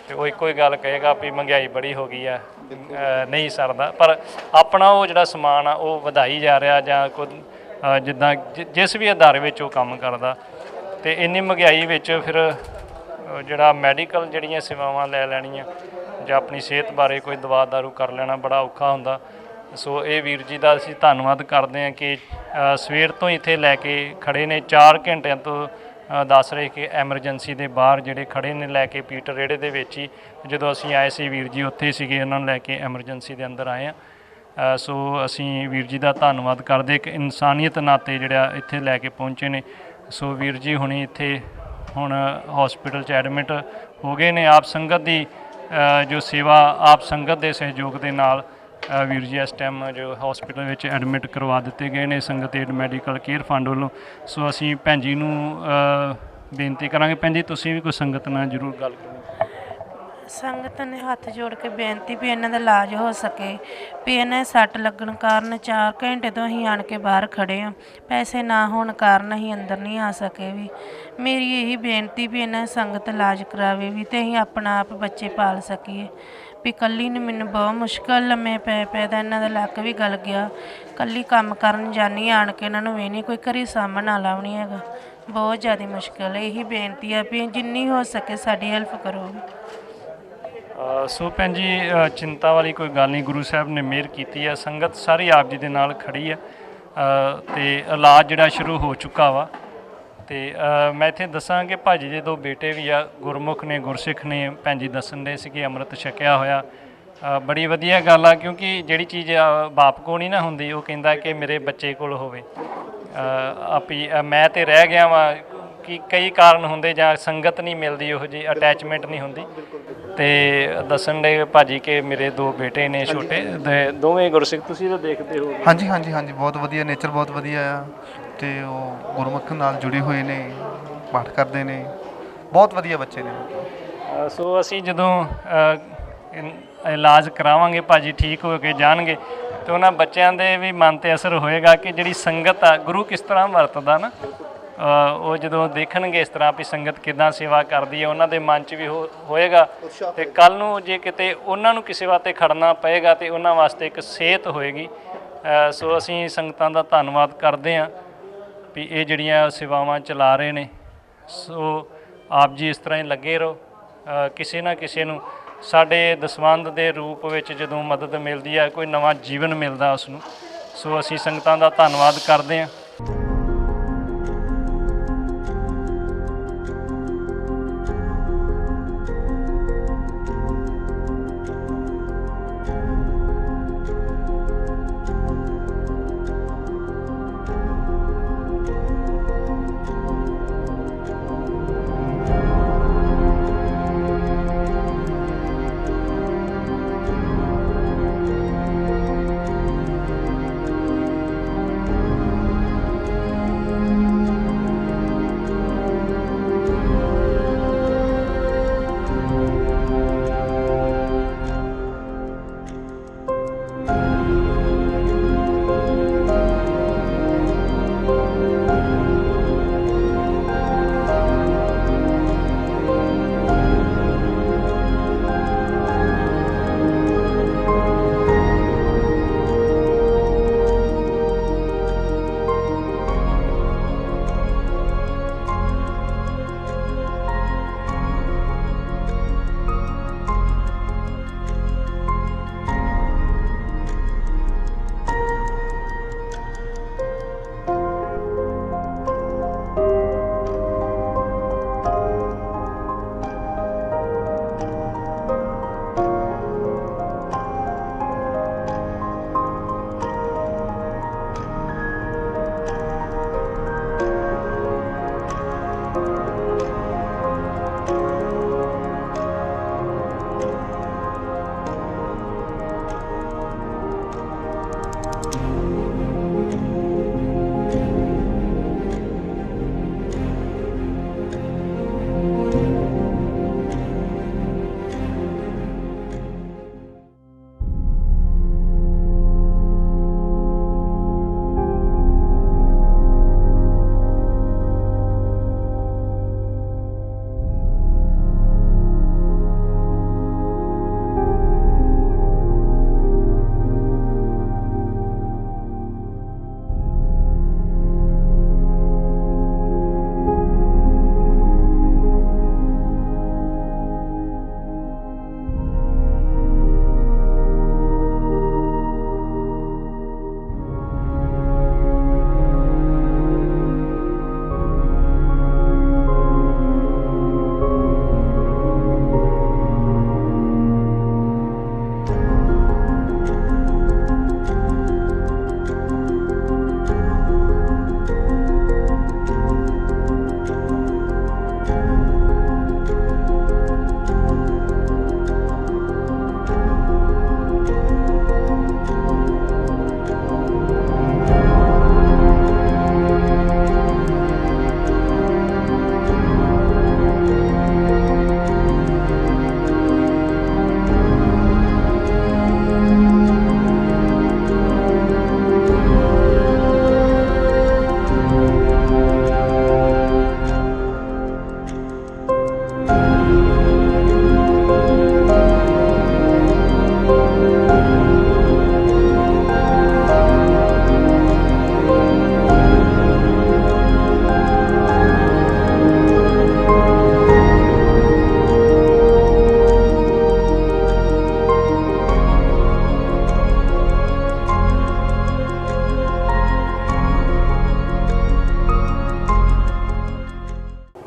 ਤੇ ਉਹ ਇੱਕੋ ਹੀ ਗੱਲ ਕਹੇਗਾ ਵੀ ਮਹਿੰਗਾਈ ਬੜੀ ਹੋ ਗਈ ਆ, ਨਹੀਂ ਸਰਦਾ। ਪਰ ਆਪਣਾ ਉਹ ਜਿਹੜਾ ਸਮਾਨ ਆ ਉਹ ਵਧਾਈ ਜਾ ਰਿਹਾ, ਜਾਂ ਕੋਈ ਜਿੱਦਾਂ ਜਿਸ ਵੀ ਅਦਾਰੇ ਵਿੱਚ ਉਹ ਕੰਮ ਕਰਦਾ, ਤੇ ਇੰਨੀ ਮਹਿੰਗਾਈ ਵਿੱਚ ਫਿਰ ਜਿਹੜਾ ਮੈਡੀਕਲ ਜਿਹੜੀਆਂ ਸੇਵਾਵਾਂ ਲੈ ਲੈਣੀਆਂ ਜਾਂ ਆਪਣੀ ਸਿਹਤ ਬਾਰੇ ਕੋਈ ਦਵਾ ਦਾਰੂ ਕਰ ਲੈਣਾ ਬੜਾ ਔਖਾ ਹੁੰਦਾ। ਸੋ ਇਹ ਵੀਰ ਜੀ ਦਾ ਅਸੀਂ ਧੰਨਵਾਦ ਕਰਦੇ ਹਾਂ ਕਿ ਸਵੇਰ ਤੋਂ ਇੱਥੇ ਲੈ ਕੇ ਖੜੇ ਨੇ, 4 ਘੰਟਿਆਂ ਤੋਂ ਦੱਸ ਰਹੇ ਕਿ ਐਮਰਜੈਂਸੀ ਦੇ ਬਾਹਰ ਜਿਹੜੇ ਖੜੇ ਨੇ ਲੈ ਕੇ, ਪੀਟਰ ਰੇੜੇ ਦੇ ਵਿੱਚ ਹੀ ਜਦੋਂ ਅਸੀਂ ਆਏ ਸੀ ਵੀਰ ਜੀ ਉੱਥੇ ਸੀਗੇ, ਉਹਨਾਂ ਨੂੰ ਲੈ ਕੇ ਐਮਰਜੈਂਸੀ ਦੇ ਅੰਦਰ ਆਏ ਹਾਂ। ਸੋ ਅਸੀਂ ਵੀਰ ਜੀ ਦਾ ਧੰਨਵਾਦ ਕਰਦੇ, ਇੱਕ ਇਨਸਾਨੀਅਤ ਨਾਤੇ ਜਿਹੜਾ ਇੱਥੇ ਲੈ ਕੇ ਪਹੁੰਚੇ ਨੇ। ਸੋ ਵੀਰ ਜੀ ਹੁਣੀ ਇੱਥੇ ਹੁਣ ਹਸਪੀਟਲ 'ਚ ਐਡਮਿਟ ਹੋ ਗਏ ਨੇ। ਆਪ ਸੰਗਤ ਦੀ ਜੋ ਸੇਵਾ, ਆਪ ਸੰਗਤ ਦੇ ਸਹਿਯੋਗ ਦੇ ਨਾਲ ਵੀਰ ਜੀ ਇਸ ਟਾਈਮ ਜੋ ਹਸਪੀਟਲ ਵਿੱਚ ਐਡਮਿਟ ਕਰਵਾ ਦਿੱਤੇ ਗਏ ਨੇ ਸੰਗਤ ਏਡ ਮੈਡੀਕਲ ਕੇਅਰ ਫੰਡ ਵੱਲੋਂ। ਸੋ ਅਸੀਂ ਭੈਣ ਜੀ ਨੂੰ ਬੇਨਤੀ ਕਰਾਂਗੇ, ਭੈਣ ਜੀ ਤੁਸੀਂ ਵੀ ਕੋਈ ਸੰਗਤ ਨਾਲ ਜ਼ਰੂਰ ਗੱਲ ਕਰੋ। ਸੰਗਤ ਨੇ ਹੱਥ ਜੋੜ ਕੇ ਬੇਨਤੀ ਵੀ ਇਹਨਾਂ ਦਾ ਇਲਾਜ ਹੋ ਸਕੇ, ਵੀ ਇਹਨਾਂ ਸੱਟ ਲੱਗਣ ਕਾਰਨ 4 ਘੰਟੇ ਤੋਂ ਅਸੀਂ ਆਣ ਕੇ ਬਾਹਰ ਖੜੇ ਹਾਂ, ਪੈਸੇ ਨਾ ਹੋਣ ਕਾਰਨ ਅਸੀਂ ਅੰਦਰ ਨਹੀਂ ਆ ਸਕੇ। ਵੀ ਮੇਰੀ ਇਹੀ ਬੇਨਤੀ ਵੀ ਇਹਨਾਂ ਸੰਗਤ ਇਲਾਜ ਕਰਾਵੇ ਵੀ, ਤੇ ਅਸੀਂ ਆਪਣਾ ਆਪ ਬੱਚੇ ਪਾਲ ਸਕੀਏ। ਵੀ ਇਕੱਲੀ ਨੇ ਮੈਨੂੰ ਬਹੁਤ ਮੁਸ਼ਕਲ, ਲੰਮੇ ਪੈ ਦਾ ਇਹਨਾਂ ਦਾ ਲੱਕ ਵੀ ਗਲ ਗਿਆ, ਇਕੱਲੀ ਕੰਮ ਕਰਨ ਜਾਨੀ ਆਣ ਕੇ ਇਹਨਾਂ ਨੂੰ ਵੇਹਨੀ, ਕੋਈ ਘਰੀ ਸਾਂਭਣ ਵਾਲਾ ਵੀ ਨਹੀਂ ਹੈਗਾ, ਬਹੁਤ ਜ਼ਿਆਦਾ ਮੁਸ਼ਕਲ ਹੈ। ਇਹੀ ਬੇਨਤੀ ਆ ਵੀ ਜਿੰਨੀ ਹੋ ਸਕੇ ਸਾਡੀ ਹੈਲਪ ਕਰੋ। ਸੋ ਭੈਣ ਜੀ ਚਿੰਤਾ ਵਾਲੀ ਕੋਈ ਗੱਲ ਨਹੀਂ, ਗੁਰੂ ਸਾਹਿਬ ਨੇ ਮਿਹਰ ਕੀਤੀ ਹੈ, ਸੰਗਤ ਸਾਰੀ ਆਪ ਜੀ ਦੇ ਨਾਲ ਖੜੀ ਹੈ, ਤੇ ਇਲਾਜ ਜਿਹੜਾ ਸ਼ੁਰੂ ਹੋ ਚੁੱਕਾ ਵਾ। ਤੇ ਮੈਂ ਇੱਥੇ ਦੱਸਾਂ ਕਿ ਭਾਜੀ ਦੇ 2 ਬੇਟੇ ਵੀ ਆ, ਗੁਰਮੁਖ ਨੇ, ਗੁਰਸਿੱਖ ਨੇ, ਭੈਣ ਜੀ ਦੱਸਣ ਦੇ ਸੀਗੇ ਅੰਮ੍ਰਿਤ ਛਕਿਆ ਹੋਇਆ। ਬੜੀ ਵਧੀਆ ਗੱਲ ਆ, ਕਿਉਂਕਿ ਜਿਹੜੀ ਚੀਜ਼ ਬਾਪ ਕੋਲ ਨਹੀਂ ਨਾ ਹੁੰਦੀ, ਉਹ ਕਹਿੰਦਾ ਕਿ ਮੇਰੇ ਬੱਚੇ ਕੋਲ ਹੋਵੇ। ਆਪੀ ਮੈਂ ਤੇ ਰਹਿ ਗਿਆ ਵਾਂ ਕਿ ਕਈ ਕਾਰਨ ਹੁੰਦੇ, ਜਾਂ ਸੰਗਤ ਨਹੀਂ ਮਿਲਦੀ, ਉਹੋ ਜਿਹੀ ਅਟੈਚਮੈਂਟ ਨਹੀਂ ਹੁੰਦੀ। ਤੇ ਦੱਸਣ ਦੇ ਭਾਜੀ ਕਿ ਮੇਰੇ 2 ਬੇਟੇ ਨੇ ਛੋਟੇ, ਦੋਵੇਂ ਗੁਰਸਿੱਖ, ਤੁਸੀਂ ਤਾਂ ਦੇਖਦੇ ਹੋ। ਹਾਂਜੀ ਹਾਂਜੀ ਹਾਂਜੀ, ਬਹੁਤ ਵਧੀਆ ਨੇਚਰ, ਬਹੁਤ ਵਧੀਆ ਆ, ਤੇ ਉਹ ਗੁਰਮੁਖ ਨਾਲ ਜੁੜੇ ਹੋਏ ਨੇ, ਪਾਠ ਕਰਦੇ ਨੇ, ਬਹੁਤ ਵਧੀਆ ਬੱਚੇ ਨੇ। ਸੋ ਅਸੀਂ ਜਦੋਂ ਇਲਾਜ ਕਰਾਵਾਂਗੇ, ਭਾਜੀ ਠੀਕ ਹੋ ਕੇ ਜਾਣਗੇ, ਤੇ ਉਹਨਾਂ ਬੱਚਿਆਂ ਦੇ ਵੀ ਮਨ 'ਤੇ ਅਸਰ ਹੋਏਗਾ ਕਿ ਜਿਹੜੀ ਸੰਗਤ ਆ, ਗੁਰੂ ਕਿਸ ਤਰ੍ਹਾਂ ਵਰਤਦਾ ਨਾ, ਉਹ ਜਦੋਂ ਦੇਖਣਗੇ ਇਸ ਤਰ੍ਹਾਂ ਵੀ ਸੰਗਤ ਕਿੱਦਾਂ ਸੇਵਾ ਕਰਦੀ ਹੈ, ਉਹਨਾਂ ਦੇ ਮਨ 'ਚ ਵੀ ਹੋਏਗਾ। ਤੇ ਕੱਲ੍ਹ ਨੂੰ ਜੇ ਕਿਤੇ ਉਹਨਾਂ ਨੂੰ ਕਿਸੇ ਵਾਸਤੇ ਖੜਨਾ ਪਏਗਾ ਤੇ ਉਹਨਾਂ ਵਾਸਤੇ ਇੱਕ ਸਿਹਤ ਹੋਏਗੀ। ਸੋ ਅਸੀਂ ਸੰਗਤਾਂ ਦਾ ਧੰਨਵਾਦ ਕਰਦੇ ਹਾਂ ਵੀ ਇਹ ਜਿਹੜੀਆਂ ਸੇਵਾਵਾਂ ਚਲਾ ਰਹੇ ਨੇ। ਸੋ ਆਪ ਜੀ ਇਸ ਤਰ੍ਹਾਂ ਹੀ ਲੱਗੇ ਰਹੋ, ਕਿਸੇ ਨਾ ਕਿਸੇ ਨੂੰ ਸਾਡੇ ਦਸਵੰਧ ਦੇ ਰੂਪ ਵਿੱਚ ਜਦੋਂ ਮਦਦ ਮਿਲਦੀ ਹੈ, ਕੋਈ ਨਵਾਂ ਜੀਵਨ ਮਿਲਦਾ ਉਸ ਨੂੰ। ਸੋ ਅਸੀਂ ਸੰਗਤਾਂ ਦਾ ਧੰਨਵਾਦ ਕਰਦੇ ਹਾਂ।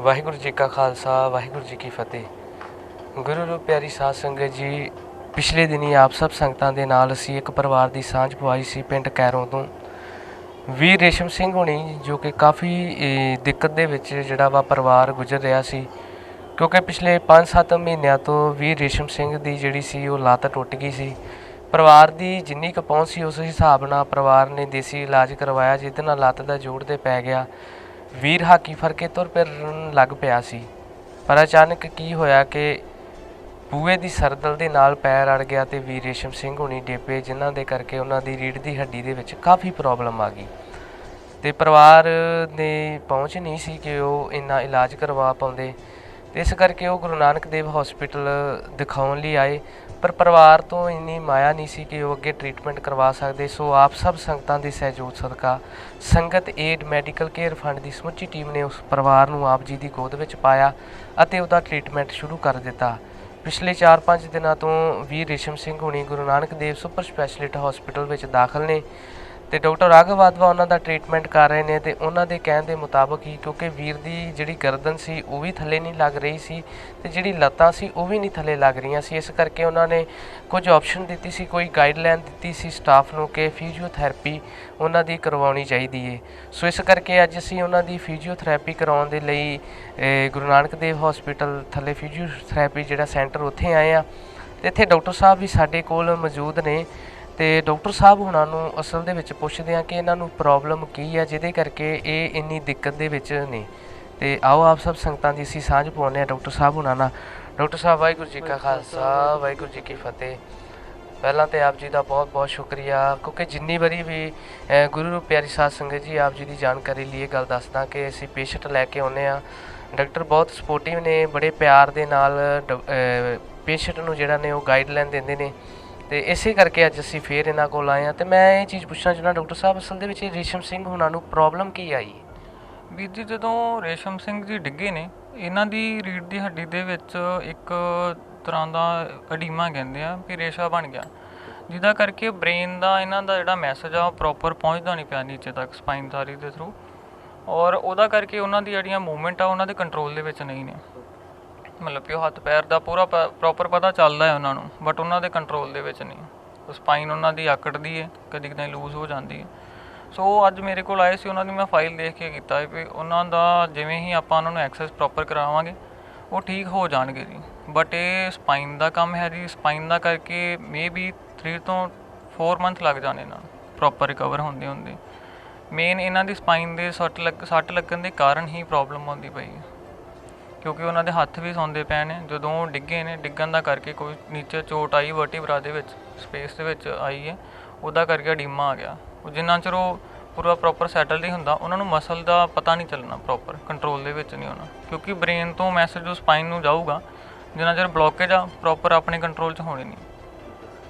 ਵਾਹਿਗੁਰੂ ਜੀ ਕਾ ਖਾਲਸਾ ਵਾਹਿਗੁਰੂ ਜੀ ਕੀ ਫਤਿਹ। ਗੁਰੂ ਰੂਪ ਪਿਆਰੀ ਸਾਧ ਸੰਗਤ ਜੀ, ਪਿਛਲੇ ਦਿਨੀ ਆਪ ਸਭ ਸੰਗਤਾਂ ਦੇ ਨਾਲ ਅਸੀਂ ਇੱਕ ਪਰਿਵਾਰ ਦੀ ਸਾਂਝ ਪਵਾਈ ਸੀ ਪਿੰਡ ਕੈਰੋਂ ਤੋਂ। ਵੀਰ ਰੇਸ਼ਮ ਸਿੰਘ ਹੋਣੀ ਜੋ ਕਿ ਕਾਫੀ ਦਿੱਕਤ ਦੇ ਵਿੱਚ ਜਿਹੜਾ ਵਾ ਪਰਿਵਾਰ ਗੁਜ਼ਰ ਰਿਹਾ ਸੀ, ਕਿਉਂਕਿ ਪਿਛਲੇ 5-7 ਮਹੀਨਿਆਂ ਤੋਂ ਵੀਰ ਰੇਸ਼ਮ ਸਿੰਘ ਦੀ ਜਿਹੜੀ ਸੀ ਉਹ ਲੱਤ ਟੁੱਟ ਗਈ ਸੀ। ਪਰਿਵਾਰ ਦੀ ਜਿੰਨੀ ਕੁ ਪਹੁੰਚ ਸੀ ਉਸ ਹਿਸਾਬ ਨਾਲ ਪਰਿਵਾਰ ਨੇ ਦੇਸੀ ਇਲਾਜ ਕਰਵਾਇਆ, ਜਿਹਦੇ ਨਾਲ ਲੱਤ ਦਾ ਜੋੜ 'ਤੇ ਪੈ ਗਿਆ। ਵੀਰ ਹਾਕੀ ਫਰਕੇ ਤੁਰ ਫਿਰਨ ਲੱਗ ਪਿਆ ਸੀ, ਪਰ ਅਚਾਨਕ ਕੀ ਹੋਇਆ ਕਿ ਬੂਹੇ ਦੀ ਸਰਦਲ ਦੇ ਨਾਲ ਪੈਰ ਅੜ ਗਿਆ ਤੇ ਵੀਰ ਰੇਸ਼ਮ ਸਿੰਘ ਹੋਣੀ ਡੇਪੇ, ਜਿਨ੍ਹਾਂ ਦੇ ਕਰਕੇ ਉਹਨਾਂ ਦੀ ਰੀੜ੍ਹ ਦੀ ਹੱਡੀ ਦੇ ਵਿੱਚ ਕਾਫੀ ਪ੍ਰੋਬਲਮ ਆ ਗਈ ਤੇ ਪਰਿਵਾਰ ਨੇ ਪਹੁੰਚ ਨਹੀਂ ਸੀ ਕਿ ਉਹ ਇੰਨਾ ਇਲਾਜ ਕਰਵਾ ਪਾਉਂਦੇ, ਤੇ ਇਸ ਕਰਕੇ ਉਹ ਗੁਰੂ ਨਾਨਕ ਦੇਵ ਹਸਪੀਟਲ ਦਿਖਾਉਣ ਲਈ ਆਏ। ਪਰ ਪਰਿਵਾਰ ਤੋਂ ਇੰਨੀ ਮਾਇਆ ਨਹੀਂ ਸੀ ਕਿ ਉਹ ਅੱਗੇ ਟ੍ਰੀਟਮੈਂਟ ਕਰਵਾ ਸਕਦੇ। ਸੋ ਆਪ ਸਭ ਸੰਗਤਾਂ ਦੇ ਸਹਿਯੋਗ ਸਦਕਾ ਸੰਗਤ ਏਡ ਮੈਡੀਕਲ ਕੇਅਰ ਫੰਡ ਦੀ ਸਮੁੱਚੀ ਟੀਮ ਨੇ ਉਸ ਪਰਿਵਾਰ ਨੂੰ ਆਪ ਜੀ ਦੀ ਗੋਦ ਵਿੱਚ ਪਾਇਆ ਅਤੇ ਉਹਦਾ ਟ੍ਰੀਟਮੈਂਟ ਸ਼ੁਰੂ ਕਰ ਦਿੱਤਾ। ਪਿਛਲੇ 4-5 ਦਿਨਾਂ ਤੋਂ ਵੀਰ ਰੇਸ਼ਮ ਸਿੰਘ ਹੋਣੀ Guru Nanak Dev super speciality hospital ਵਿੱਚ ਦਾਖਲ ਨੇ ਤੇ ਡਾਕਟਰ ਰਾਘਵ ਵਾਧਵਾ ਉਹਨਾਂ ਦਾ ਟ੍ਰੀਟਮੈਂਟ ਕਰ ਰਹੇ ਨੇ। ਤੇ ਉਹਨਾਂ ਦੇ ਕਹਿਣ ਦੇ ਮੁਤਾਬਕ ਹੀ, ਕਿਉਂਕਿ ਵੀਰ ਦੀ ਜਿਹੜੀ ਗਰਦਨ ਸੀ ਉਹ ਵੀ ਥੱਲੇ ਨਹੀਂ ਲੱਗ ਰਹੀ ਸੀ ਤੇ ਜਿਹੜੀ ਲੱਤਾਂ ਸੀ ਉਹ ਵੀ ਨਹੀਂ ਥੱਲੇ ਲੱਗ ਰਹੀਆਂ ਸੀ, ਇਸ ਕਰਕੇ ਉਹਨਾਂ ਨੇ ਕੁਝ ਆਪਸ਼ਨ ਦਿੱਤੀ ਸੀ, ਕੋਈ ਗਾਈਡਲਾਈਨ ਦਿੱਤੀ ਸੀ ਸਟਾਫ ਨੂੰ ਕਿ ਫਿਜ਼ੀਓਥੈਰੇਪੀ ਉਹਨਾਂ ਦੀ ਕਰਵਾਉਣੀ ਚਾਹੀਦੀ ਹੈ। ਸੋ ਇਸ ਕਰਕੇ ਅੱਜ ਅਸੀਂ ਉਹਨਾਂ ਦੀ ਫਿਜ਼ੀਓਥੈਰੇਪੀ ਕਰਵਾਉਣ ਦੇ ਲਈ ਗੁਰੂ ਨਾਨਕ ਦੇਵ ਹਸਪੀਟਲ ਥੱਲੇ ਫਿਜ਼ੀਓਥੈਰੇਪੀ ਜਿਹੜਾ ਸੈਂਟਰ ਉੱਥੇ ਆਏ ਆ ਤੇ ਇੱਥੇ ਡਾਕਟਰ ਸਾਹਿਬ ਵੀ ਸਾਡੇ ਕੋਲ ਮੌਜੂਦ ਨੇ। ਤੇ ਡਾਕਟਰ ਸਾਹਿਬ ਹੁਣਾਂ ਨੂੰ ਅਸਲ ਦੇ ਵਿੱਚ ਪੁੱਛਦੇ ਹਾਂ ਕਿ ਇਹਨਾਂ ਨੂੰ ਪ੍ਰੋਬਲਮ ਕੀ ਹੈ ਜਿਹਦੇ ਕਰਕੇ ਇਹ ਇੰਨੀ ਦਿੱਕਤ ਦੇ ਵਿੱਚ ਨੇ। ਤੇ ਆਓ ਆਪ ਸਭ ਸੰਗਤਾਂ ਦੀ ਅਸੀਂ ਸਾਂਝ ਪਾਉਂਦੇ ਹਾਂ ਡਾਕਟਰ ਸਾਹਿਬ ਹੁਣਾਂ ਨਾਲ। ਡਾਕਟਰ ਸਾਹਿਬ, ਵਾਹਿਗੁਰੂ ਜੀ ਕਾ ਖਾਲਸਾ ਵਾਹਿਗੁਰੂ ਜੀ ਕੀ ਫਤਿਹ। ਪਹਿਲਾਂ ਤਾਂ ਆਪ ਜੀ ਦਾ ਬਹੁਤ ਬਹੁਤ ਸ਼ੁਕਰੀਆ, ਕਿਉਂਕਿ ਜਿੰਨੀ ਵਾਰੀ ਵੀ ਗੁਰੂ ਰੂਪ ਪਿਆਰੀ ਸਾਧ ਸੰਗਤ ਜੀ ਆਪ ਜੀ ਦੀ ਜਾਣਕਾਰੀ ਲਈ ਇਹ ਗੱਲ ਦੱਸਦਾ ਕਿ ਅਸੀਂ ਪੇਸ਼ੈਂਟ ਲੈ ਕੇ ਆਉਂਦੇ ਹਾਂ, ਡਾਕਟਰ ਬਹੁਤ ਸਪੋਰਟਿਵ ਨੇ, ਬੜੇ ਪਿਆਰ ਦੇ ਨਾਲ ਪੇਸ਼ੈਂਟ ਨੂੰ ਜਿਹੜਾ ਨੇ ਉਹ ਗਾਈਡਲਾਈਨ ਦਿੰਦੇ ਨੇ। ਤੇ ਇਸੇ ਕਰਕੇ ਅੱਜ ਅਸੀਂ ਫੇਰ ਇਹਨਾਂ ਕੋਲ ਆਏ ਹਾਂ। ਤੇ ਮੈਂ ਇਹ ਚੀਜ਼ ਪੁੱਛਣਾ ਚਾਹੁੰਦਾ ਡਾਕਟਰ ਸਾਹਿਬ, ਅਸਲ ਦੇ ਵਿੱਚ ਰੇਸ਼ਮ ਸਿੰਘ ਹੁਣਾਂ ਨੂੰ ਪ੍ਰੋਬਲਮ ਕੀ ਆਈ? ਵੀਰ ਜੀ, ਜਦੋਂ ਰੇਸ਼ਮ ਸਿੰਘ ਜੀ ਡਿੱਗੇ ਨੇ, ਇਹਨਾਂ ਦੀ ਰੀੜ੍ਹ ਦੀ ਹੱਡੀ ਦੇ ਵਿੱਚ ਇੱਕ ਤਰ੍ਹਾਂ ਦਾ ਅਡੀਮਾ ਕਹਿੰਦੇ ਆ ਵੀ ਰੇਸ਼ਾ ਬਣ ਗਿਆ, ਜਿਹਦਾ ਕਰਕੇ ਬ੍ਰੇਨ ਦਾ ਇਹਨਾਂ ਦਾ ਜਿਹੜਾ ਮੈਸੇਜ ਆ ਉਹ ਪ੍ਰੋਪਰ ਪਹੁੰਚਦਾ ਨਹੀਂ ਪਿਆ ਨੀਚੇ ਤੱਕ ਸਪਾਈਨ ਸਾਰੀ ਦੇ ਥਰੂ, ਔਰ ਉਹਦਾ ਕਰਕੇ ਉਹਨਾਂ ਦੀ ਜਿਹੜੀਆਂ ਮੂਵਮੈਂਟ ਆ ਉਹਨਾਂ ਦੇ ਕੰਟਰੋਲ ਦੇ ਵਿੱਚ ਨਹੀਂ ਨੇ। ਮਤਲਬ ਕਿ ਉਹ ਹੱਥ ਪੈਰ ਦਾ ਪੂਰਾ ਪ੍ਰੋਪਰ ਪਤਾ ਚੱਲਦਾ ਹੈ ਉਹਨਾਂ ਨੂੰ, ਬਟ ਉਹਨਾਂ ਦੇ ਕੰਟਰੋਲ ਦੇ ਵਿੱਚ ਨਹੀਂ। ਉਹ ਸਪਾਈਨ ਉਹਨਾਂ ਦੀ ਆਕੜਦੀ ਹੈ, ਕਦੀ ਕਦੇ ਲੂਜ਼ ਹੋ ਜਾਂਦੀ ਹੈ। ਸੋ ਅੱਜ ਮੇਰੇ ਕੋਲ ਆਏ ਸੀ, ਉਹਨਾਂ ਦੀ ਮੈਂ ਫਾਈਲ ਦੇਖ ਕੇ ਕੀਤਾ ਵੀ ਉਹਨਾਂ ਦਾ ਜਿਵੇਂ ਹੀ ਆਪਾਂ ਉਹਨਾਂ ਨੂੰ ਐਕਸੈਸ ਪ੍ਰੋਪਰ ਕਰਾਵਾਂਗੇ ਉਹ ਠੀਕ ਹੋ ਜਾਣਗੇ ਜੀ। ਬਟ ਇਹ ਸਪਾਈਨ ਦਾ ਕੰਮ ਹੈ ਜੀ, ਸਪਾਈਨ ਦਾ ਕਰਕੇ ਮੇ ਬੀ 3 ਤੋਂ 4 ਮੰਥ ਲੱਗ ਜਾਣੇ ਇਹਨਾਂ ਨੂੰ ਪ੍ਰੋਪਰ ਰਿਕਵਰ ਹੁੰਦੇ। ਮੇਨ ਇਹਨਾਂ ਦੀ ਸਪਾਈਨ ਦੇ ਸੱਟ ਲੱਗਣ ਦੇ ਕਾਰਨ ਹੀ ਪ੍ਰੋਬਲਮ ਆਉਂਦੀ ਪਈ ਹੈ, ਕਿਉਂਕਿ ਉਹਨਾਂ ਦੇ ਹੱਥ ਵੀ ਸੌਂਦੇ ਪਏ ਨੇ। ਜਦੋਂ ਉਹ ਡਿੱਗੇ ਨੇ, ਡਿੱਗਣ ਦਾ ਕਰਕੇ ਕੋਈ ਨੀਚੇ ਚੋਟ ਆਈ ਵਰਟੀਬਰਾ ਦੇ ਵਿੱਚ, ਸਪੇਸ ਦੇ ਵਿੱਚ ਆਈ ਹੈ, ਉਹਦਾ ਕਰਕੇ ਅਡੀਮਾ ਆ ਗਿਆ। ਉਹ ਜਿੰਨਾ ਚਿਰ ਉਹ ਪੂਰਾ ਪ੍ਰੋਪਰ ਸੈਟਲ ਨਹੀਂ ਹੁੰਦਾ, ਉਹਨਾਂ ਨੂੰ ਮਸਲ ਦਾ ਪਤਾ ਨਹੀਂ ਚੱਲਣਾ, ਪ੍ਰੋਪਰ ਕੰਟਰੋਲ ਦੇ ਵਿੱਚ ਨਹੀਂ ਹੋਣਾ, ਕਿਉਂਕਿ ਬ੍ਰੇਨ ਤੋਂ ਮੈਸੇਜ ਉਹ ਸਪਾਈਨ ਨੂੰ ਜਾਊਗਾ। ਜਿੰਨਾ ਚਿਰ ਬਲੋਕੇਜ ਆ ਪ੍ਰੋਪਰ ਆਪਣੇ ਕੰਟਰੋਲ 'ਚ ਹੋਣੀ ਨਹੀਂ।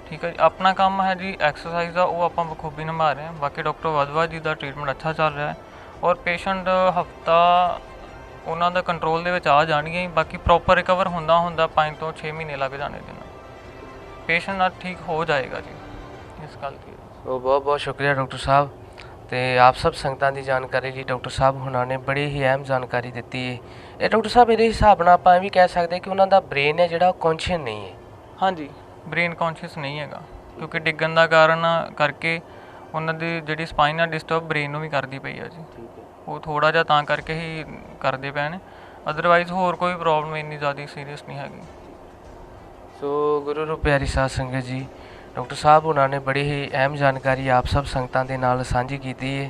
ਠੀਕ ਹੈ ਜੀ, ਆਪਣਾ ਕੰਮ ਹੈ ਜੀ ਐਕਸਰਸਾਈਜ਼ ਦਾ, ਉਹ ਆਪਾਂ ਬਖੂਬੀ ਨਿਭਾ ਰਹੇ ਹਾਂ। ਬਾਕੀ ਡਾਕਟਰ ਵਾਧਵਾ ਜੀ ਦਾ ਟ੍ਰੀਟਮੈਂਟ ਅੱਛਾ ਚੱਲ ਰਿਹਾ ਹੈ, ਔਰ ਪੇਸ਼ੈਂਟ ਹਫਤਾ ਉਹਨਾਂ ਦਾ ਕੰਟਰੋਲ ਦੇ ਵਿੱਚ ਆ ਜਾਣਗੇ। ਬਾਕੀ ਪ੍ਰੋਪਰ ਰਿਕਵਰ ਹੁੰਦਾ 5 ਤੋਂ 6 ਮਹੀਨੇ ਲੱਗ ਜਾਣੇ ਦੇ ਨਾਲ ਪੇਸ਼ੈਂਟ ਨਾਲ ਠੀਕ ਹੋ ਜਾਏਗਾ ਜੀ। ਇਸ ਗੱਲ ਦੀ ਬਹੁਤ ਬਹੁਤ ਸ਼ੁਕਰੀਆ ਡਾਕਟਰ ਸਾਹਿਬ। ਤੇ ਆਪ ਸਭ ਸੰਗਤਾਂ ਦੀ ਜਾਣਕਾਰੀ ਲਈ ਡਾਕਟਰ ਸਾਹਿਬ ਹੁਣਾਂ ਨੇ ਬੜੀ ਹੀ ਅਹਿਮ ਜਾਣਕਾਰੀ ਦਿੱਤੀ ਹੈ। ਇਹ ਡਾਕਟਰ ਸਾਹਿਬ, ਇਹਦੇ ਹਿਸਾਬ ਨਾਲ ਆਪਾਂ ਇਹ ਵੀ ਕਹਿ ਸਕਦੇ ਕਿ ਉਹਨਾਂ ਦਾ ਬ੍ਰੇਨ ਹੈ ਜਿਹੜਾ ਉਹ ਕੌਨਸ਼ੀਅਸ ਨਹੀਂ ਹੈ? ਹਾਂਜੀ, ਬ੍ਰੇਨ ਕੌਨਸ਼ੀਅਸ ਨਹੀਂ ਹੈਗਾ, ਕਿਉਂਕਿ ਡਿੱਗਣ ਦਾ ਕਾਰਨ ਕਰਕੇ ਉਹਨਾਂ ਦੀ ਜਿਹੜੀ ਸਪਾਈਨ ਆ ਡਿਸਟਰਬ ਬ੍ਰੇਨ ਨੂੰ ਵੀ ਕਰਦੀ ਪਈ ਆ ਜੀ। ਉਹ ਥੋੜ੍ਹਾ ਜਿਹਾ ਤਾਂ ਕਰਕੇ ਹੀ ਕਰਦੇ ਪਏ ਨੇ, ਅਦਰਵਾਈਜ਼ ਹੋਰ ਕੋਈ ਪ੍ਰੋਬਲਮ ਇੰਨੀ ਜ਼ਿਆਦਾ ਸੀਰੀਅਸ ਨਹੀਂ ਹੈਗੀ। ਸੋ ਗੁਰੂ ਰੂਪ ਪਿਆਰੀ ਸਾਧ ਸੰਗਤ ਜੀ, ਡਾਕਟਰ ਸਾਹਿਬ ਉਹਨਾਂ ਨੇ ਬੜੀ ਹੀ ਅਹਿਮ ਜਾਣਕਾਰੀ ਆਪ ਸਭ ਸੰਗਤਾਂ ਦੇ ਨਾਲ ਸਾਂਝੀ ਕੀਤੀ ਹੈ,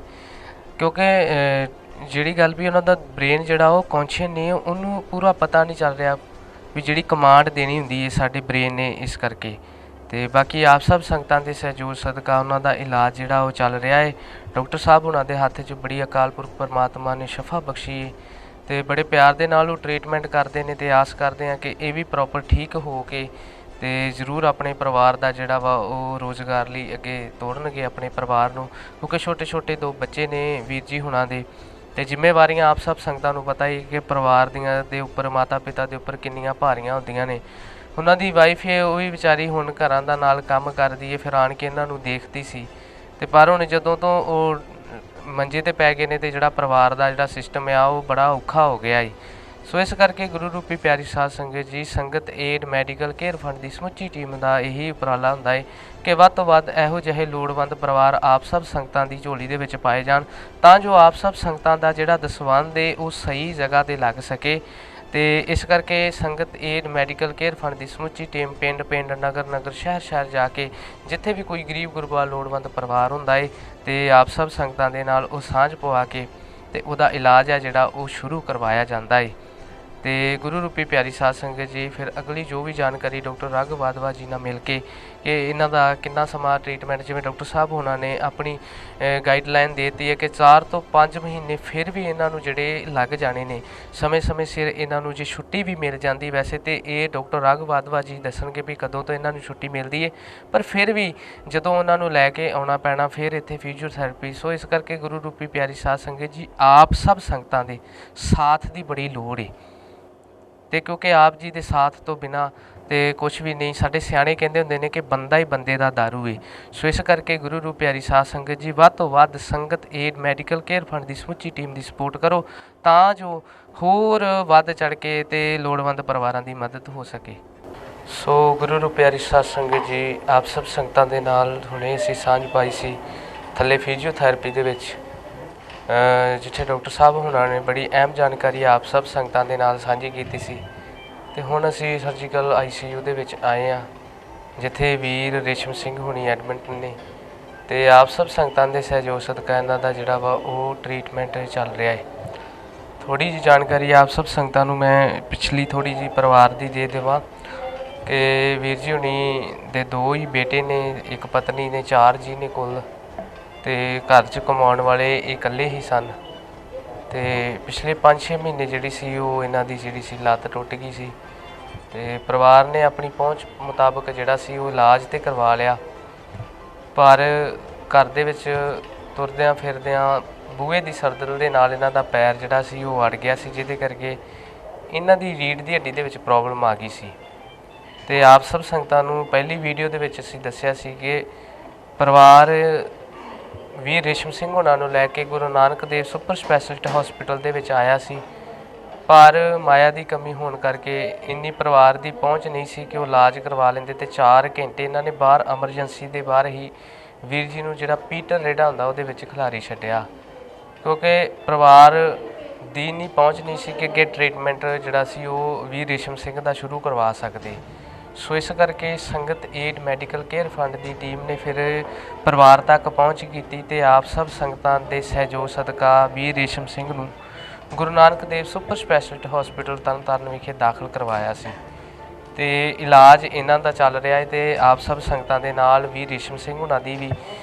ਕਿਉਂਕਿ ਜਿਹੜੀ ਗੱਲ ਵੀ ਉਹਨਾਂ ਦਾ ਬ੍ਰੇਨ ਜਿਹੜਾ ਉਹ ਕੌਨਸ਼ੀਅਸ ਨਹੀਂ ਹੈ, ਉਹਨੂੰ ਪੂਰਾ ਪਤਾ ਨਹੀਂ ਚੱਲ ਰਿਹਾ ਵੀ ਜਿਹੜੀ ਕਮਾਂਡ ਦੇਣੀ ਹੁੰਦੀ ਹੈ ਸਾਡੇ ਬ੍ਰੇਨ ਨੇ, ਇਸ ਕਰਕੇ। ਤੇ ਬਾਕੀ ਆਪ ਸਭ ਸੰਗਤਾਂ ਦੇ ਸਹਿਯੋਗ ਸਦਕਾ ਉਹਨਾਂ ਦਾ ਇਲਾਜ ਜਿਹੜਾ ਉਹ ਚੱਲ ਰਿਹਾ ਹੈ। ਡਾਕਟਰ ਸਾਹਿਬ ਉਹਨਾਂ ਦੇ ਹੱਥ 'ਚ ਬੜੀ ਅਕਾਲ ਪੁਰਖ ਪਰਮਾਤਮਾ ਨੇ ਸ਼ਫਾ ਬਖਸ਼ੀ ਹੈ ਤੇ ਬੜੇ ਪਿਆਰ ਦੇ ਨਾਲ ਉਹ ਟ੍ਰੀਟਮੈਂਟ ਕਰਦੇ ਨੇ ਤੇ ਆਸ ਕਰਦੇ ਹਾਂ ਕਿ ਇਹ ਵੀ ਪ੍ਰੋਪਰ ਠੀਕ ਹੋ ਕੇ ਤੇ ਜ਼ਰੂਰ ਆਪਣੇ ਪਰਿਵਾਰ ਦਾ ਜਿਹੜਾ ਵਾ ਉਹ ਰੋਜ਼ਗਾਰ ਲਈ ਅੱਗੇ ਤੋੜਨਗੇ ਆਪਣੇ ਪਰਿਵਾਰ ਨੂੰ, ਕਿਉਂਕਿ ਛੋਟੇ ਛੋਟੇ 2 ਬੱਚੇ ਨੇ ਵੀਰ ਜੀ ਹੁਣਾਂ ਦੇ। ਤੇ ਜ਼ਿੰਮੇਵਾਰੀਆਂ ਆਪ ਸਭ ਸੰਗਤਾਂ ਨੂੰ ਪਤਾ ਹੀ ਕਿ ਪਰਿਵਾਰ ਦੀਆਂ ਦੇ ਉੱਪਰ, ਮਾਤਾ ਪਿਤਾ ਦੇ ਉੱਪਰ ਕਿੰਨੀਆਂ ਭਾਰੀਆਂ ਹੁੰਦੀਆਂ ਨੇ। ਉਹਨਾਂ ਦੀ ਵਾਈਫ ਹੈ, ਉਹ ਵੀ ਵਿਚਾਰੀ ਹੁਣ ਘਰਾਂ ਦਾ ਨਾਲ ਕੰਮ ਕਰਦੀ ਹੈ, ਫਿਰ ਆਣ ਕੇ ਇਹਨਾਂ ਨੂੰ ਦੇਖਦੀ ਸੀ। ਤੇ ਪਰ ਹੁਣ ਜਦੋਂ ਤੋਂ ਉਹ ਮੰਜੇ 'ਤੇ ਪੈ ਗਏ ਨੇ ਤੇ ਜਿਹੜਾ ਪਰਿਵਾਰ ਦਾ ਜਿਹੜਾ ਸਿਸਟਮ ਆ ਉਹ ਬੜਾ ਔਖਾ ਹੋ ਗਿਆ ਹੈ। ਸੋ ਇਸ ਕਰਕੇ ਗੁਰੂ ਰੂਪੀ ਪਿਆਰੀ ਸਾਧ ਸੰਗਤ ਜੀ, ਸੰਗਤ ਏਡ ਮੈਡੀਕਲ ਕੇਅਰ ਫੰਡ ਦੀ ਸਮੁੱਚੀ ਟੀਮ ਦਾ ਇਹੀ ਉਪਰਾਲਾ ਹੁੰਦਾ ਹੈ ਕਿ ਵੱਧ ਤੋਂ ਵੱਧ ਇਹੋ ਜਿਹੇ ਲੋੜਵੰਦ ਪਰਿਵਾਰ ਆਪ ਸਭ ਸੰਗਤਾਂ ਦੀ ਝੋਲੀ ਦੇ ਵਿੱਚ ਪਾਏ ਜਾਣ, ਤਾਂ ਜੋ ਆਪ ਸਭ ਸੰਗਤਾਂ ਦਾ ਜਿਹੜਾ ਦਸਵੰਧ ਹੈ ਉਹ ਸਹੀ ਜਗ੍ਹਾ 'ਤੇ ਲੱਗ ਸਕੇ। ਤੇ ਇਸ ਕਰਕੇ ਸੰਗਤ ਏਡ ਮੈਡੀਕਲ ਕੇਅਰ ਫੰਡ ਦੀ ਸਮੁੱਚੀ ਟੀਮ ਪਿੰਡ ਨਗਰ ਸ਼ਹਿਰ ਜਾ ਕੇ ਜਿੱਥੇ ਵੀ ਕੋਈ ਗਰੀਬ ਗੁਰਬਾ ਲੋੜਵੰਦ ਪਰਿਵਾਰ ਹੁੰਦਾ ਹੈ ਤੇ ਆਪ ਸਭ ਸੰਗਤਾਂ ਦੇ ਨਾਲ ਉਹ ਸਾਂਝ ਪਵਾ ਕੇ ਤੇ ਉਹਦਾ ਇਲਾਜ ਹੈ ਜਿਹੜਾ ਉਹ ਸ਼ੁਰੂ ਕਰਵਾਇਆ ਜਾਂਦਾ ਹੈ। ਤੇ ਗੁਰੂ ਰੂਪੀ ਪਿਆਰੀ ਸਾਧ ਸੰਗਤ ਜੀ, ਫਿਰ ਅਗਲੀ ਜੋ ਵੀ ਜਾਣਕਾਰੀ ਡਾਕਟਰ ਰਾਘਵ ਵਾਧਵਾ ਜੀ ਨਾਲ ਮਿਲ ਕੇ ਕਿ ਇਹਨਾਂ ਦਾ ਕਿੰਨਾ ਸਮਾਂ ਟ੍ਰੀਟਮੈਂਟ, ਜਿਵੇਂ ਡਾਕਟਰ ਸਾਹਿਬ ਹੋਣਾ ਨੇ ਆਪਣੀ ਗਾਈਡਲਾਈਨ ਦੇ ਦਿੱਤੀ ਹੈ ਕਿ 4 ਤੋਂ 5 ਮਹੀਨੇ ਫਿਰ ਵੀ ਇਹਨਾਂ ਨੂੰ ਜਿਹੜੇ ਲੱਗ ਜਾਣੇ ਨੇ, ਸਮੇਂ ਸਿਰ ਇਹਨਾਂ ਨੂੰ ਜੇ ਛੁੱਟੀ ਵੀ ਮਿਲ ਜਾਂਦੀ, ਵੈਸੇ ਤੇ ਇਹ ਡਾਕਟਰ ਰਾਘਵ ਵਾਧਵਾ ਜੀ ਦੱਸਣਗੇ ਵੀ ਕਦੋਂ ਤੋਂ ਇਹਨਾਂ ਨੂੰ ਛੁੱਟੀ ਮਿਲਦੀ ਹੈ, ਪਰ ਫਿਰ ਵੀ ਜਦੋਂ ਉਹਨਾਂ ਨੂੰ ਲੈ ਕੇ ਆਉਣਾ ਪੈਣਾ ਫਿਰ ਇੱਥੇ ਫਿਜ਼ੀਓਥੈਰੇਪੀ। ਸੋ ਇਸ ਕਰਕੇ ਗੁਰੂ ਰੂਪੀ ਪਿਆਰੀ ਸਾਧ ਸੰਗਤ ਜੀ, ਆਪ ਸਭ ਸੰਗਤਾਂ ਦੇ ਸਾਥ ਦੀ ਬੜੀ ਲੋੜ ਹੈ। ਤੇ ਕਿਉਂਕਿ ਆਪ ਜੀ ਦੇ ਸਾਥ ਤੋਂ ਬਿਨਾਂ ਤੇ ਕੁਝ ਵੀ ਨਹੀਂ। ਸਾਡੇ ਸਿਆਣੇ ਕਹਿੰਦੇ ਹੁੰਦੇ ਨੇ ਕਿ ਬੰਦਾ ਹੀ ਬੰਦੇ ਦਾ ਦਾਰੂ ਹੈ। ਸੋ ਇਸ ਕਰਕੇ ਗੁਰੂ ਰੂਪ ਪਿਆਰੀ ਸਾਧ ਸੰਗਤ ਜੀ, ਵੱਧ ਤੋਂ ਵੱਧ ਸੰਗਤ ਏਡ ਮੈਡੀਕਲ ਕੇਅਰ ਫੰਡ ਦੀ ਸਮੁੱਚੀ ਟੀਮ ਦੀ ਸਪੋਰਟ ਕਰੋ, ਤਾਂ ਜੋ ਹੋਰ ਵੱਧ ਚੜ੍ਹ ਕੇ ਤੇ ਲੋੜਵੰਦ ਪਰਿਵਾਰਾਂ ਦੀ ਮਦਦ ਹੋ ਸਕੇ। ਸੋ ਗੁਰੂ ਰੂਪ ਪਿਆਰੀ ਸਾਧ ਸੰਗਤ ਜੀ, ਆਪ ਸਭ ਸੰਗਤਾਂ ਦੇ ਨਾਲ ਹੁਣੇ ਅਸੀਂ ਸਾਂਝ ਪਾਈ ਸੀ ਥੱਲੇ ਫਿਜ਼ੀਓਥੈਰੇਪੀ ਦੇ ਵਿੱਚ, ਜਿੱਥੇ ਡਾਕਟਰ ਸਾਹਿਬ ਹੋਣਾ ਨੇ ਬੜੀ ਅਹਿਮ ਜਾਣਕਾਰੀ ਆਪ ਸਭ ਸੰਗਤਾਂ ਦੇ ਨਾਲ ਸਾਂਝੀ ਕੀਤੀ ਸੀ। ਤੇ ਹੁਣ ਅਸੀਂ ਸਰਜੀਕਲ ICU ਦੇ ਵਿੱਚ ਆਏ ਹਾਂ, ਜਿੱਥੇ ਵੀਰ ਰੇਸ਼ਮ ਸਿੰਘ ਹੁਣੀ ਐਡਮਿਟ ਨੇ ਤੇ ਆਪ ਸਭ ਸੰਗਤਾਂ ਦੇ ਸਹਿਯੋਗ ਸਦਕਾ ਇਹਨਾਂ ਦਾ ਜਿਹੜਾ ਵਾ ਉਹ ਟ੍ਰੀਟਮੈਂਟ ਚੱਲ ਰਿਹਾ ਹੈ। ਥੋੜ੍ਹੀ ਜਿਹੀ ਜਾਣਕਾਰੀ ਆਪ ਸਭ ਸੰਗਤਾਂ ਨੂੰ ਮੈਂ ਪਿਛਲੀ ਥੋੜ੍ਹੀ ਜਿਹੀ ਪਰਿਵਾਰ ਦੀ ਦੇ ਦੇਵਾਂ ਕਿ ਵੀਰ ਜੀ ਹੁਣੀ ਦੇ 2 ਹੀ ਬੇਟੇ ਨੇ, ਇੱਕ ਪਤਨੀ ਨੇ, 4 ਜੀ ਨੇ ਕੁੱਲ, ਤੇ ਘਰ 'ਚ ਕਮਾਉਣ ਵਾਲੇ ਇਹ ਇਕੱਲੇ ਹੀ ਸਨ। ਤੇ ਪਿਛਲੇ 5-6 ਮਹੀਨੇ ਜਿਹੜੀ ਸੀ ਉਹ ਇਹਨਾਂ ਦੀ ਜਿਹੜੀ ਸੀ ਲੱਤ ਟੁੱਟ ਗਈ ਸੀ ਤੇ ਪਰਿਵਾਰ ਨੇ ਆਪਣੀ ਪਹੁੰਚ ਮੁਤਾਬਕ ਜਿਹੜਾ ਸੀ ਉਹ ਇਲਾਜ ਤੇ ਕਰਵਾ ਲਿਆ, ਪਰ ਘਰ ਦੇ ਵਿੱਚ ਤੁਰਦਿਆਂ ਫਿਰਦਿਆਂ ਬੂਹੇ ਦੀ ਸਰਦਲ ਦੇ ਨਾਲ ਇਹਨਾਂ ਦਾ ਪੈਰ ਜਿਹੜਾ ਸੀ ਉਹ ਅੜ ਗਿਆ ਸੀ, ਜਿਹਦੇ ਕਰਕੇ ਇਹਨਾਂ ਦੀ ਰੀੜ੍ਹ ਦੀ ਹੱਡੀ ਦੇ ਵਿੱਚ ਪ੍ਰੋਬਲਮ ਆ ਗਈ ਸੀ। ਤੇ ਆਪ ਸਭ ਸੰਗਤਾਂ ਨੂੰ ਪਹਿਲੀ ਵੀਡੀਓ ਦੇ ਵਿੱਚ ਅਸੀਂ ਦੱਸਿਆ ਸੀ ਕਿ ਪਰਿਵਾਰ ਵੀਰ ਰੇਸ਼ਮ ਸਿੰਘ ਹੋਣਾ ਨੂੰ ਲੈ ਕੇ Guru Nanak Dev super speciality hospital ਦੇ ਵਿੱਚ ਆਇਆ ਸੀ, ਪਰ ਮਾਇਆ ਦੀ ਕਮੀ ਹੋਣ ਕਰਕੇ ਇੰਨੀ ਪਰਿਵਾਰ ਦੀ ਪਹੁੰਚ ਨਹੀਂ ਸੀ ਕਿ ਉਹ ਇਲਾਜ ਕਰਵਾ ਲੈਂਦੇ। ਤੇ 4 ਘੰਟੇ ਇਹਨਾਂ ਨੇ ਬਾਹਰ ਐਮਰਜੈਂਸੀ ਦੇ ਬਾਹਰ ਹੀ ਵੀਰ ਜੀ ਨੂੰ ਜਿਹੜਾ ਪੀਟਰ ਰੇੜਾ ਹੁੰਦਾ ਉਹਦੇ ਵਿੱਚ ਖਿਲਾਰੀ ਛੱਡਿਆ, ਕਿਉਂਕਿ ਪਰਿਵਾਰ ਦੀ ਨਹੀਂ ਪਹੁੰਚ ਨਹੀਂ ਸੀ ਕਿ ਅੱਗੇ ਟ੍ਰੀਟਮੈਂਟ ਜਿਹੜਾ ਸੀ ਉਹ ਵੀਰ ਰੇਸ਼ਮ ਸਿੰਘ ਦਾ ਸ਼ੁਰੂ ਕਰਵਾ ਸਕਦੇ। ਸੋ ਇਸ ਕਰਕੇ ਸੰਗਤ ਏਡ ਮੈਡੀਕਲ ਕੇਅਰ ਫੰਡ ਦੀ ਟੀਮ ਨੇ ਫਿਰ ਪਰਿਵਾਰ ਤੱਕ ਪਹੁੰਚ ਕੀਤੀ ਤੇ ਆਪ ਸਭ ਸੰਗਤਾਂ ਦੇ ਸਹਿਯੋਗ ਸਦਕਾ ਵੀਰ ਰੇਸ਼ਮ ਸਿੰਘ ਨੂੰ Guru Nanak Dev super speciality hospital Tarn Taran ਵਿਖੇ ਦਾਖਲ ਕਰਵਾਇਆ ਸੀ ਤੇ ਇਲਾਜ ਇਹਨਾਂ ਦਾ ਚੱਲ ਰਿਹਾ ਹੈ। ਤੇ ਆਪ ਸਭ ਸੰਗਤਾਂ ਦੇ ਨਾਲ ਵੀਰ ਰੇਸ਼ਮ ਸਿੰਘ ਉਹਨਾਂ ਦੀ ਵੀ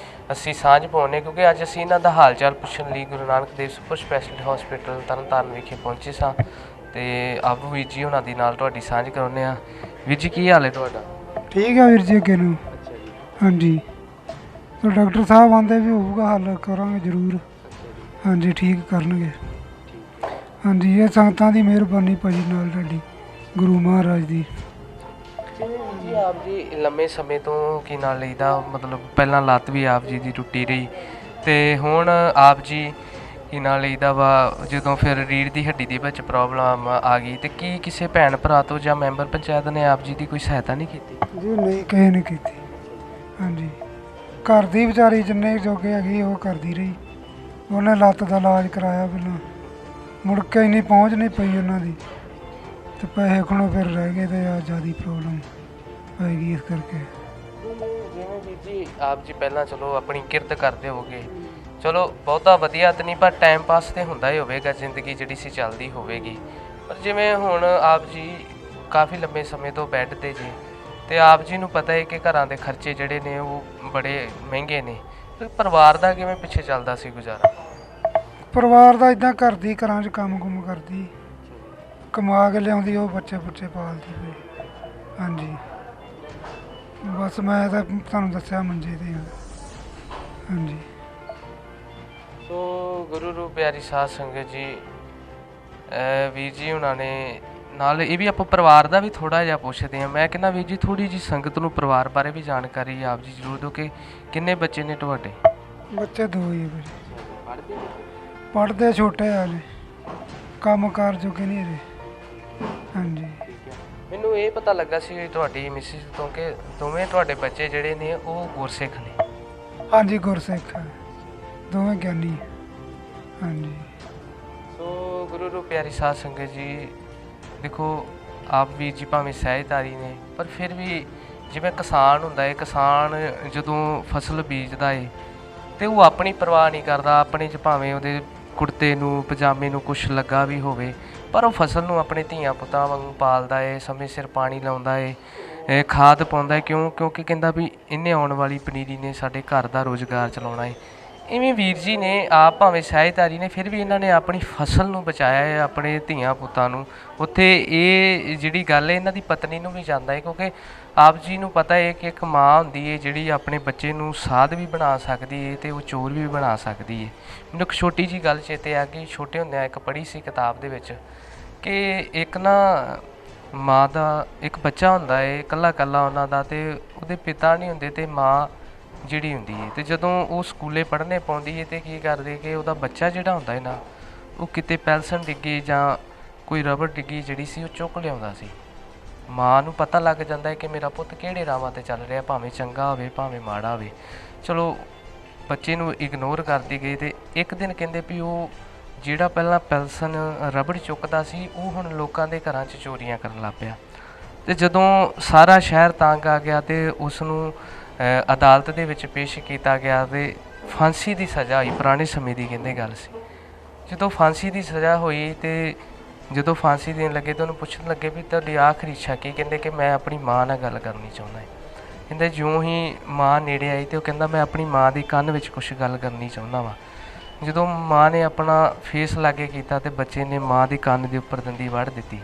ਅਸੀਂ ਸਾਂਝ ਪਾਉਂਦੇ, ਕਿਉਂਕਿ ਅੱਜ ਅਸੀਂ ਇਹਨਾਂ ਦਾ ਹਾਲ ਚਾਲ ਪੁੱਛਣ ਲਈ Guru Nanak Dev super speciality hospital Tarn Taran ਵਿਖੇ ਪਹੁੰਚੇ ਸਾਂ। ਤੇ ਆਪ ਵੀਰ ਜੀ ਉਹਨਾਂ ਦੀ ਨਾਲ ਤੁਹਾਡੀ ਸਾਂਝ ਕਰਾਉਂਦੇ ਹਾਂ। ਵੀਰ ਜੀ ਕੀ ਹਾਲ ਹੈ ਤੁਹਾਡਾ? ਠੀਕ ਆ ਵੀਰ ਜੀ, ਅੱਗੇ ਨੂੰ ਹਾਂਜੀ। ਤਾਂ ਡਾਕਟਰ ਸਾਹਿਬ ਆਂਦੇ ਵੀ ਹੋਊਗਾ, ਹੱਲ ਕਰਾਂਗੇ ਜ਼ਰੂਰ। ਹਾਂਜੀ, ਠੀਕ ਕਰਨਗੇ। ਹਾਂਜੀ, ਇਹ ਸੰਗਤਾਂ ਦੀ ਮਿਹਰਬਾਨੀ ਭਾਜੀ ਨਾਲ ਤੁਹਾਡੀ, ਗੁਰੂ ਮਹਾਰਾਜ ਦੀ। ਜੀ ਆਪ ਜੀ ਲੰਮੇ ਸਮੇਂ ਤੋਂ ਕੀ ਨਾਲ ਲਈਦਾ, ਮਤਲਬ ਪਹਿਲਾਂ ਲੱਤ ਵੀ ਆਪ ਜੀ ਦੀ ਟੁੱਟੀ ਰਹੀ ਤੇ ਹੁਣ ਆਪ ਜੀ ਕੀ ਨਾਲ ਲਈਦਾ ਵਾ, ਜਦੋਂ ਫਿਰ ਰੀੜ੍ਹ ਦੀ ਹੱਡੀ ਦੇ ਵਿੱਚ ਪ੍ਰੋਬਲਮ ਆ ਗਈ ਤੇ ਕੀ ਕਿਸੇ ਭੈਣ ਭਰਾ ਤੋਂ ਜਾਂ ਮੈਂਬਰ ਪੰਚਾਇਤ ਨੇ ਆਪ ਜੀ ਦੀ ਕੋਈ ਸਹਾਇਤਾ ਨਹੀਂ ਕੀਤੀ? ਜੀ ਨਹੀਂ, ਕਿਸੇ ਨੇ ਕੀਤੀ। ਹਾਂਜੀ, ਘਰ ਦੀ ਵਿਚਾਰੀ ਜਿੰਨੇ ਜੋਗੇ ਹੈਗੀ ਉਹ ਕਰਦੀ ਰਹੀ। ਉਹਨੇ ਲੱਤ ਦਾ ਇਲਾਜ ਕਰਾਇਆ ਪਹਿਲਾਂ, ਮੁੜ ਕੇ ਇੰਨੀ ਪਹੁੰਚ ਨਹੀਂ ਪਈ ਉਹਨਾਂ ਦੀ ਤੇ ਪੈਸੇ ਖਣੋ ਫਿਰ ਰਹਿ ਗਏ ਤੇ ਆ ਜ਼ਿਆਦਾ ਪ੍ਰੋਬਲਮ ਆਏਗੀ ਇਸ ਕਰਕੇ। ਜਿਵੇਂ ਵੀਰ ਜੀ ਆਪ ਜੀ ਪਹਿਲਾਂ ਚਲੋ ਆਪਣੀ ਕਿਰਤ ਕਰਦੇ ਹੋਗੇ, ਚਲੋ ਬਹੁਤਾ ਵਧੀਆ ਤਾਂ ਨਹੀਂ, ਪਰ ਟਾਈਮ ਪਾਸ ਤੇ ਹੁੰਦਾ ਹੀ ਹੋਵੇਗਾ, ਜ਼ਿੰਦਗੀ ਜਿਹੜੀ ਸੀ ਚੱਲਦੀ ਹੋਵੇਗੀ। ਪਰ ਜਿਵੇਂ ਹੁਣ ਆਪ ਜੀ ਕਾਫੀ ਲੰਬੇ ਸਮੇਂ ਤੋਂ ਬੈੱਡ 'ਤੇ ਜੀ, ਤੇ ਆਪ ਜੀ ਨੂੰ ਪਤਾ ਹੈ ਕਿ ਘਰਾਂ ਦੇ ਖਰਚੇ ਜਿਹੜੇ ਨੇ ਉਹ ਬੜੇ ਮਹਿੰਗੇ ਨੇ, ਤੇ ਪਰਿਵਾਰ ਦਾ ਕਿਵੇਂ ਪਿੱਛੇ ਚੱਲਦਾ ਸੀ ਗੁਜ਼ਾਰਾ? ਪਰਿਵਾਰ ਦਾ ਇਦਾਂ ਕਰਦੀ, ਘਰਾਂ 'ਚ ਕੰਮ ਕੁਮ ਕਰਦੀ, ਕਮਾ ਕੇ ਲਿਆਉਂਦੀ, ਉਹ ਬੱਚੇ ਪਾਲਦੀ ਪਈ। ਹਾਂਜੀ, ਬਸ ਮੈਂ ਤਾਂ ਤੁਹਾਨੂੰ ਦੱਸਿਆ ਮੰਜੇ 'ਤੇ ਹਾਂ। ਹਾਂਜੀ। ਸੋ ਗੁਰੂ ਰੂਪ ਪਿਆਰੀ ਸਾਧ ਸੰਗਤ ਜੀ, ਵੀਰ ਜੀ ਉਹਨਾਂ ਨੇ ਨਾਲ ਇਹ ਵੀ ਆਪਾਂ ਪਰਿਵਾਰ ਦਾ ਵੀ ਥੋੜ੍ਹਾ ਜਿਹਾ ਪੁੱਛਦੇ ਹਾਂ। ਮੈਂ ਕਹਿੰਦਾ ਵੀਰ ਜੀ ਥੋੜ੍ਹੀ ਜਿਹੀ ਸੰਗਤ ਨੂੰ ਪਰਿਵਾਰ ਬਾਰੇ ਵੀ ਜਾਣਕਾਰੀ ਆਪ ਜੀ ਜ਼ਰੂਰ ਦਿਓ ਕਿ ਕਿੰਨੇ ਬੱਚੇ ਨੇ ਤੁਹਾਡੇ? ਬੱਚੇ 2 ਹੀ ਆ, ਪੜ੍ਹਦੇ ਛੋਟੇ ਆ ਜੀ, ਕੰਮ ਕਾਰ ਜੋਗੇ ਨਹੀਂ ਹਜੇ। ਹਾਂਜੀ। ਮੈਨੂੰ ਇਹ ਪਤਾ ਲੱਗਾ ਸੀ ਤੁਹਾਡੀ ਮਿਸਿਸ ਤੋਂ ਕਿ ਦੋਵੇਂ ਤੁਹਾਡੇ ਬੱਚੇ ਜਿਹੜੇ ਨੇ ਉਹ ਗੁਰਸਿੱਖ ਨੇ। ਹਾਂਜੀ ਗੁਰਸਿੱਖ ਆ, ਦੋਵੇਂ ਗਿਆਨੀ। ਹਾਂਜੀ। ਸੋ ਗੁਰੂ ਰੂਪ ਪਿਆਰੀ ਸਾਧ ਸੰਗਤ ਜੀ, ਦੇਖੋ ਆਪ ਵੀ ਜੀ ਭਾਵੇਂ ਸਹਿਜਧਾਰੀ ਨੇ, ਪਰ ਫਿਰ ਵੀ ਜਿਵੇਂ ਕਿਸਾਨ ਹੁੰਦਾ ਹੈ, ਕਿਸਾਨ ਜਦੋਂ ਫਸਲ ਬੀਜਦਾ ਏ ਤੇ ਉਹ ਆਪਣੀ ਪਰਵਾਹ ਨਹੀਂ ਕਰਦਾ। ਆਪਣੇ 'ਚ ਭਾਵੇਂ ਉਹਦੇ ਕੁੜਤੇ ਨੂੰ ਪਜਾਮੇ ਨੂੰ ਕੁਛ ਲੱਗਾ ਵੀ ਹੋਵੇ, ਪਰ ਉਹ ਫਸਲ ਨੂੰ ਆਪਣੇ ਧੀਆਂ ਪੁੱਤਾਂ ਵਾਂਗੂ ਪਾਲਦਾ ਏ, ਸਮੇਂ ਸਿਰ ਪਾਣੀ ਲਾਉਂਦਾ ਏ, ਖਾਦ ਪਾਉਂਦਾ ਏ। ਕਿਉਂਕਿ ਕਹਿੰਦਾ ਵੀ ਇਹਨੇ ਆਉਣ ਵਾਲੀ ਪਨੀਰੀ ਨੇ ਸਾਡੇ ਘਰ ਦਾ ਰੁਜ਼ਗਾਰ ਚਲਾਉਣਾ ਏ। ਇਵੇਂ ਵੀਰ ਜੀ ਨੇ ਆਪ ਭਾਵੇਂ ਸਹਿਜਧਾਰੀ ਨੇ, ਫਿਰ ਵੀ ਇਹਨਾਂ ਨੇ ਆਪਣੀ ਫਸਲ ਨੂੰ ਬਚਾਇਆ ਹੈ, ਆਪਣੇ ਧੀਆਂ ਪੁੱਤਾਂ ਨੂੰ। ਉੱਥੇ ਇਹ ਜਿਹੜੀ ਗੱਲ ਹੈ ਇਹਨਾਂ ਦੀ ਪਤਨੀ ਨੂੰ ਵੀ ਜਾਂਦਾ ਹੈ, ਕਿਉਂਕਿ ਆਪ ਜੀ ਨੂੰ ਪਤਾ ਹੈ ਕਿ ਇੱਕ ਮਾਂ ਹੁੰਦੀ ਹੈ ਜਿਹੜੀ ਆਪਣੇ ਬੱਚੇ ਨੂੰ ਸਾਧ ਵੀ ਬਣਾ ਸਕਦੀ ਹੈ ਅਤੇ ਉਹ ਚੋਰ ਵੀ ਬਣਾ ਸਕਦੀ ਹੈ। ਮੈਨੂੰ ਇੱਕ ਛੋਟੀ ਜਿਹੀ ਗੱਲ ਚੇਤੇ ਆ ਗਈ। ਛੋਟੇ ਹੁੰਦਿਆਂ ਇੱਕ ਪੜ੍ਹੀ ਸੀ ਕਿਤਾਬ ਦੇ ਵਿੱਚ ਕਿ ਇੱਕ ਨਾ ਮਾਂ ਦਾ ਇੱਕ ਬੱਚਾ ਹੁੰਦਾ ਹੈ, ਇਕੱਲਾ ਇਕੱਲਾ ਉਹਨਾਂ ਦਾ, ਅਤੇ ਉਹਦੇ ਪਿਤਾ ਨਹੀਂ ਹੁੰਦੇ ਅਤੇ ਮਾਂ ਜਿਹੜੀ ਹੁੰਦੀ ਹੈ। ਅਤੇ ਜਦੋਂ ਉਹ ਸਕੂਲੇ ਪੜ੍ਹਨੇ ਪਾਉਂਦੀ ਹੈ ਅਤੇ ਕੀ ਕਰਦੇ ਕਿ ਉਹਦਾ ਬੱਚਾ ਜਿਹੜਾ ਹੁੰਦਾ ਹੈ ਨਾ, ਉਹ ਕਿਤੇ ਪੈਲਸਨ ਡਿੱਗੀ ਜਾਂ ਕੋਈ ਰਬੜ ਡਿੱਗੀ ਜਿਹੜੀ ਸੀ ਉਹ ਚੁੱਕ ਲਿਆਉਂਦਾ ਸੀ। ਮਾਂ ਨੂੰ ਪਤਾ ਲੱਗ ਜਾਂਦਾ ਹੈ ਕਿ ਮੇਰਾ ਪੁੱਤ ਕਿਹੜੇ ਰਾਹਾਂ 'ਤੇ ਚੱਲ ਰਿਹਾ, ਭਾਵੇਂ ਚੰਗਾ ਹੋਵੇ ਭਾਵੇਂ ਮਾੜਾ ਹੋਵੇ। ਚਲੋ ਬੱਚੇ ਨੂੰ ਇਗਨੋਰ ਕਰਦੀ ਗਈ, ਅਤੇ ਇੱਕ ਦਿਨ ਕਹਿੰਦੇ ਵੀ ਉਹ ਜਿਹੜਾ ਪਹਿਲਾਂ ਪੈਲਸਨ ਰਬੜ ਚੁੱਕਦਾ ਸੀ ਉਹ ਹੁਣ ਲੋਕਾਂ ਦੇ ਘਰਾਂ 'ਚ ਚੋਰੀਆਂ ਕਰਨ ਲੱਗ ਪਿਆ। ਅਤੇ ਜਦੋਂ ਸਾਰਾ ਸ਼ਹਿਰ ਤੰਗ ਆ ਗਿਆ ਅਤੇ ਉਸ ਨੂੰ ਅਦਾਲਤ ਦੇ ਵਿੱਚ ਪੇਸ਼ ਕੀਤਾ ਗਿਆ ਅਤੇ ਫਾਂਸੀ ਦੀ ਸਜ਼ਾ ਹੋਈ। ਪੁਰਾਣੇ ਸਮੇਂ ਦੀ ਕਹਿੰਦੇ ਗੱਲ ਸੀ। ਜਦੋਂ ਫਾਂਸੀ ਦੀ ਸਜ਼ਾ ਹੋਈ ਅਤੇ ਜਦੋਂ ਫਾਂਸੀ ਦੇਣ ਲੱਗੇ ਤਾਂ ਉਹਨੂੰ ਪੁੱਛਣ ਲੱਗੇ ਵੀ ਤੁਹਾਡੀ ਆਖਰੀ ਇੱਛਾ ਕੀ? ਕਹਿੰਦੇ ਕਿ ਮੈਂ ਆਪਣੀ ਮਾਂ ਨਾਲ ਗੱਲ ਕਰਨੀ ਚਾਹੁੰਦਾ ਹੈ। ਕਹਿੰਦੇ ਜਿਉਂ ਹੀ ਮਾਂ ਨੇੜੇ ਆਈ ਅਤੇ ਉਹ ਕਹਿੰਦਾ ਮੈਂ ਆਪਣੀ ਮਾਂ ਦੇ ਕੰਨ ਵਿੱਚ ਕੁਛ ਗੱਲ ਕਰਨੀ ਚਾਹੁੰਦਾ ਵਾਂ। ਜਦੋਂ ਮਾਂ ਨੇ ਆਪਣਾ ਫੇਸ ਲਾਗੇ ਕੀਤਾ ਅਤੇ ਬੱਚੇ ਨੇ ਮਾਂ ਦੇ ਕੰਨ ਦੇ ਉੱਪਰ ਦੰਦੀ ਵੱਢ ਦਿੱਤੀ।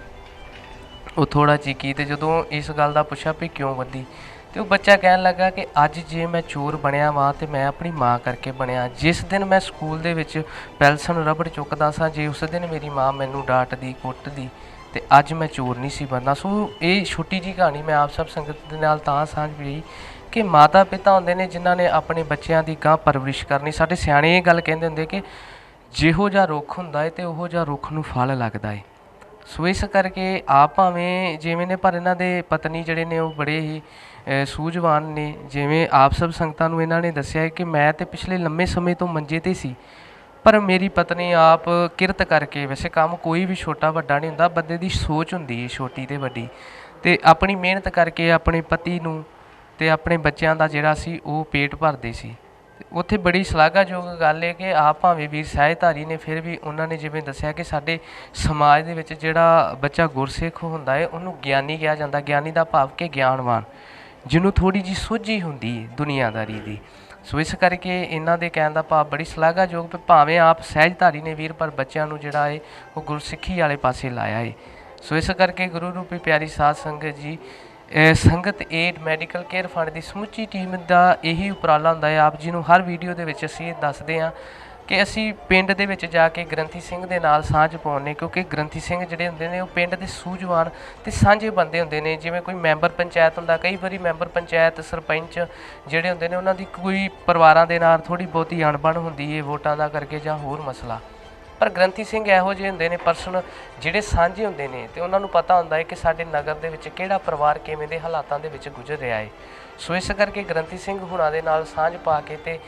ਉਹ ਥੋੜ੍ਹਾ ਚੀਕੀ, ਅਤੇ ਜਦੋਂ ਇਸ ਗੱਲ ਦਾ ਪੁੱਛਿਆ ਵੀ ਕਿਉਂ ਵੱਢੀ, ਅਤੇ ਉਹ ਬੱਚਾ ਕਹਿਣ ਲੱਗਾ ਕਿ ਅੱਜ ਜੇ ਮੈਂ ਚੋਰ ਬਣਿਆ ਵਾਂ ਅਤੇ ਮੈਂ ਆਪਣੀ ਮਾਂ ਕਰਕੇ ਬਣਿਆ। ਜਿਸ ਦਿਨ ਮੈਂ ਸਕੂਲ ਦੇ ਵਿੱਚ ਪੈਲਸਨ ਰਬੜ ਚੁੱਕਦਾ ਸਾਂ, ਜੇ ਉਸ ਦਿਨ ਮੇਰੀ ਮਾਂ ਮੈਨੂੰ ਡਾਂਟਦੀ ਕੁੱਟਦੀ ਅਤੇ ਅੱਜ ਮੈਂ ਚੋਰ ਨਹੀਂ ਸੀ ਬਣਨਾ। ਸੋ ਇਹ ਛੋਟੀ ਜਿਹੀ ਕਹਾਣੀ ਮੈਂ ਆਪ ਸਭ ਸੰਗਤ ਦੇ ਨਾਲ ਤਾਂ ਸਾਂਝ ਪਈ ਕਿ ਮਾਤਾ ਪਿਤਾ ਹੁੰਦੇ ਨੇ ਜਿਨ੍ਹਾਂ ਨੇ ਆਪਣੇ ਬੱਚਿਆਂ ਦੀ ਗਾਂਹ ਪਰਵਰਿਸ਼ ਕਰਨੀ। ਸਾਡੇ ਸਿਆਣੇ ਇਹ ਗੱਲ ਕਹਿੰਦੇ ਹੁੰਦੇ ਕਿ ਜਿਹੋ ਜਿਹਾ ਰੁੱਖ ਹੁੰਦਾ ਹੈ ਅਤੇ ਉਹੋ ਜਿਹਾ ਰੁੱਖ ਨੂੰ ਫਲ ਲੱਗਦਾ ਹੈ। ਸੋ ਇਸ ਕਰਕੇ ਆਪ ਭਾਵੇਂ ਜਿਵੇਂ ਨੇ, ਪਰ ਇਹਨਾਂ ਦੇ ਪਤਨੀ ਜਿਹੜੇ ਨੇ ਉਹ ਬੜੇ ਹੀ ਸੂਝਵਾਨ ਨੇ। ਜਿਵੇਂ ਆਪ ਸਭ ਸੰਗਤਾਂ ਨੂੰ ਇਹਨਾਂ ਨੇ ਦੱਸਿਆ ਹੈ ਕਿ ਮੈਂ ਤਾਂ ਪਿਛਲੇ ਲੰਮੇ ਸਮੇਂ ਤੋਂ ਮੰਜੇ 'ਤੇ ਸੀ, ਪਰ ਮੇਰੀ ਪਤਨੀ ਆਪ ਕਿਰਤ ਕਰਕੇ, ਵੈਸੇ ਕੰਮ ਕੋਈ ਵੀ ਛੋਟਾ ਵੱਡਾ ਨਹੀਂ ਹੁੰਦਾ, ਬੰਦੇ ਦੀ ਸੋਚ ਹੁੰਦੀ ਹੈ ਛੋਟੀ ਅਤੇ ਵੱਡੀ, ਅਤੇ ਆਪਣੀ ਮਿਹਨਤ ਕਰਕੇ ਆਪਣੇ ਪਤੀ ਨੂੰ ਅਤੇ ਆਪਣੇ ਬੱਚਿਆਂ ਦਾ ਜਿਹੜਾ ਸੀ ਉਹ ਪੇਟ ਭਰਦੇ ਸੀ। ਉੱਥੇ ਬੜੀ ਸ਼ਲਾਘਾਯੋਗ ਗੱਲ ਹੈ ਕਿ ਆਪ ਭਾਵੇਂ ਵੀਰ ਸਹਿਜਧਾਰੀ ਨੇ, ਫਿਰ ਵੀ ਉਹਨਾਂ ਨੇ ਜਿਵੇਂ ਦੱਸਿਆ ਕਿ ਸਾਡੇ ਸਮਾਜ ਦੇ ਵਿੱਚ ਜਿਹੜਾ ਬੱਚਾ ਗੁਰਸਿੱਖ ਹੁੰਦਾ ਹੈ ਉਹਨੂੰ ਗਿਆਨੀ ਕਿਹਾ ਜਾਂਦਾ। ਗਿਆਨੀ ਦਾ ਭਾਵ ਕਿ ਗਿਆਨਵਾਨ, ਜਿਹਨੂੰ ਥੋੜ੍ਹੀ ਜਿਹੀ ਸੋਝੀ ਹੁੰਦੀ ਹੈ ਦੁਨੀਆਦਾਰੀ ਦੀ। ਸੋ ਇਸ ਕਰਕੇ ਇਹਨਾਂ ਦੇ ਕਹਿਣ ਦਾ ਭਾਵ ਬੜੀ ਸ਼ਲਾਘਾਯੋਗ, ਭਾਵੇਂ ਆਪ ਸਹਿਜਧਾਰੀ ਨੇ ਵੀਰ, ਪਰ ਬੱਚਿਆਂ ਨੂੰ ਜਿਹੜਾ ਹੈ ਉਹ ਗੁਰਸਿੱਖੀ ਵਾਲੇ ਪਾਸੇ ਲਾਇਆ ਹੈ। ਸੋ ਇਸ ਕਰਕੇ ਗੁਰੂ ਰੂਪੀ ਪਿਆਰੀ ਸਾਧ ਸੰਗਤ ਜੀ, ਸੰਗਤ ਏਡ ਮੈਡੀਕਲ ਕੇਅਰ ਫੰਡ ਦੀ ਸਮੁੱਚੀ ਟੀਮ ਦਾ ਇਹੀ ਉਪਰਾਲਾ ਹੁੰਦਾ ਹੈ। ਆਪ ਜੀ ਨੂੰ ਹਰ ਵੀਡੀਓ ਦੇ ਵਿੱਚ ਅਸੀਂ ਦੱਸਦੇ ਹਾਂ ਕਿ ਅਸੀਂ ਪਿੰਡ ਦੇ ਵਿੱਚ ਜਾ ਕੇ ਗ੍ਰੰਥੀ ਸਿੰਘ ਦੇ ਨਾਲ ਸਾਂਝ ਪਾਉਂਦੇ, ਕਿਉਂਕਿ ਗ੍ਰੰਥੀ ਸਿੰਘ ਜਿਹੜੇ ਹੁੰਦੇ ਨੇ ਉਹ ਪਿੰਡ ਦੇ ਸੂਝਵਾਨ ਅਤੇ ਸਾਂਝੇ ਬੰਦੇ ਹੁੰਦੇ ਨੇ। ਜਿਵੇਂ ਕੋਈ ਮੈਂਬਰ ਪੰਚਾਇਤ ਹੁੰਦਾ, ਕਈ ਵਾਰੀ ਮੈਂਬਰ ਪੰਚਾਇਤ ਸਰਪੰਚ ਜਿਹੜੇ ਹੁੰਦੇ ਨੇ ਉਹਨਾਂ ਦੀ ਕੋਈ ਪਰਿਵਾਰਾਂ ਦੇ ਨਾਲ ਥੋੜ੍ਹੀ ਬਹੁਤੀ ਅਣਬਣ ਹੁੰਦੀ ਹੈ ਵੋਟਾਂ ਦਾ ਕਰਕੇ ਜਾਂ ਹੋਰ ਮਸਲਾ, ਪਰ ਗ੍ਰੰਥੀ ਸਿੰਘ ਇਹੋ ਜਿਹੇ ਹੁੰਦੇ ਨੇ ਪਰਸਨ ਜਿਹੜੇ ਸਾਂਝੇ ਹੁੰਦੇ ਨੇ, ਅਤੇ ਉਹਨਾਂ ਨੂੰ ਪਤਾ ਹੁੰਦਾ ਹੈ ਕਿ ਸਾਡੇ ਨਗਰ ਦੇ ਵਿੱਚ ਕਿਹੜਾ ਪਰਿਵਾਰ ਕਿਵੇਂ ਦੇ ਹਾਲਾਤਾਂ ਦੇ ਵਿੱਚ ਗੁਜ਼ਰ ਰਿਹਾ ਹੈ। ਸੋ ਇਸ ਕਰਕੇ ਗ੍ਰੰਥੀ ਸਿੰਘ ਹੁਣਾਂ ਦੇ ਨਾਲ ਸਾਂਝ ਪਾ ਕੇ ਅਤੇ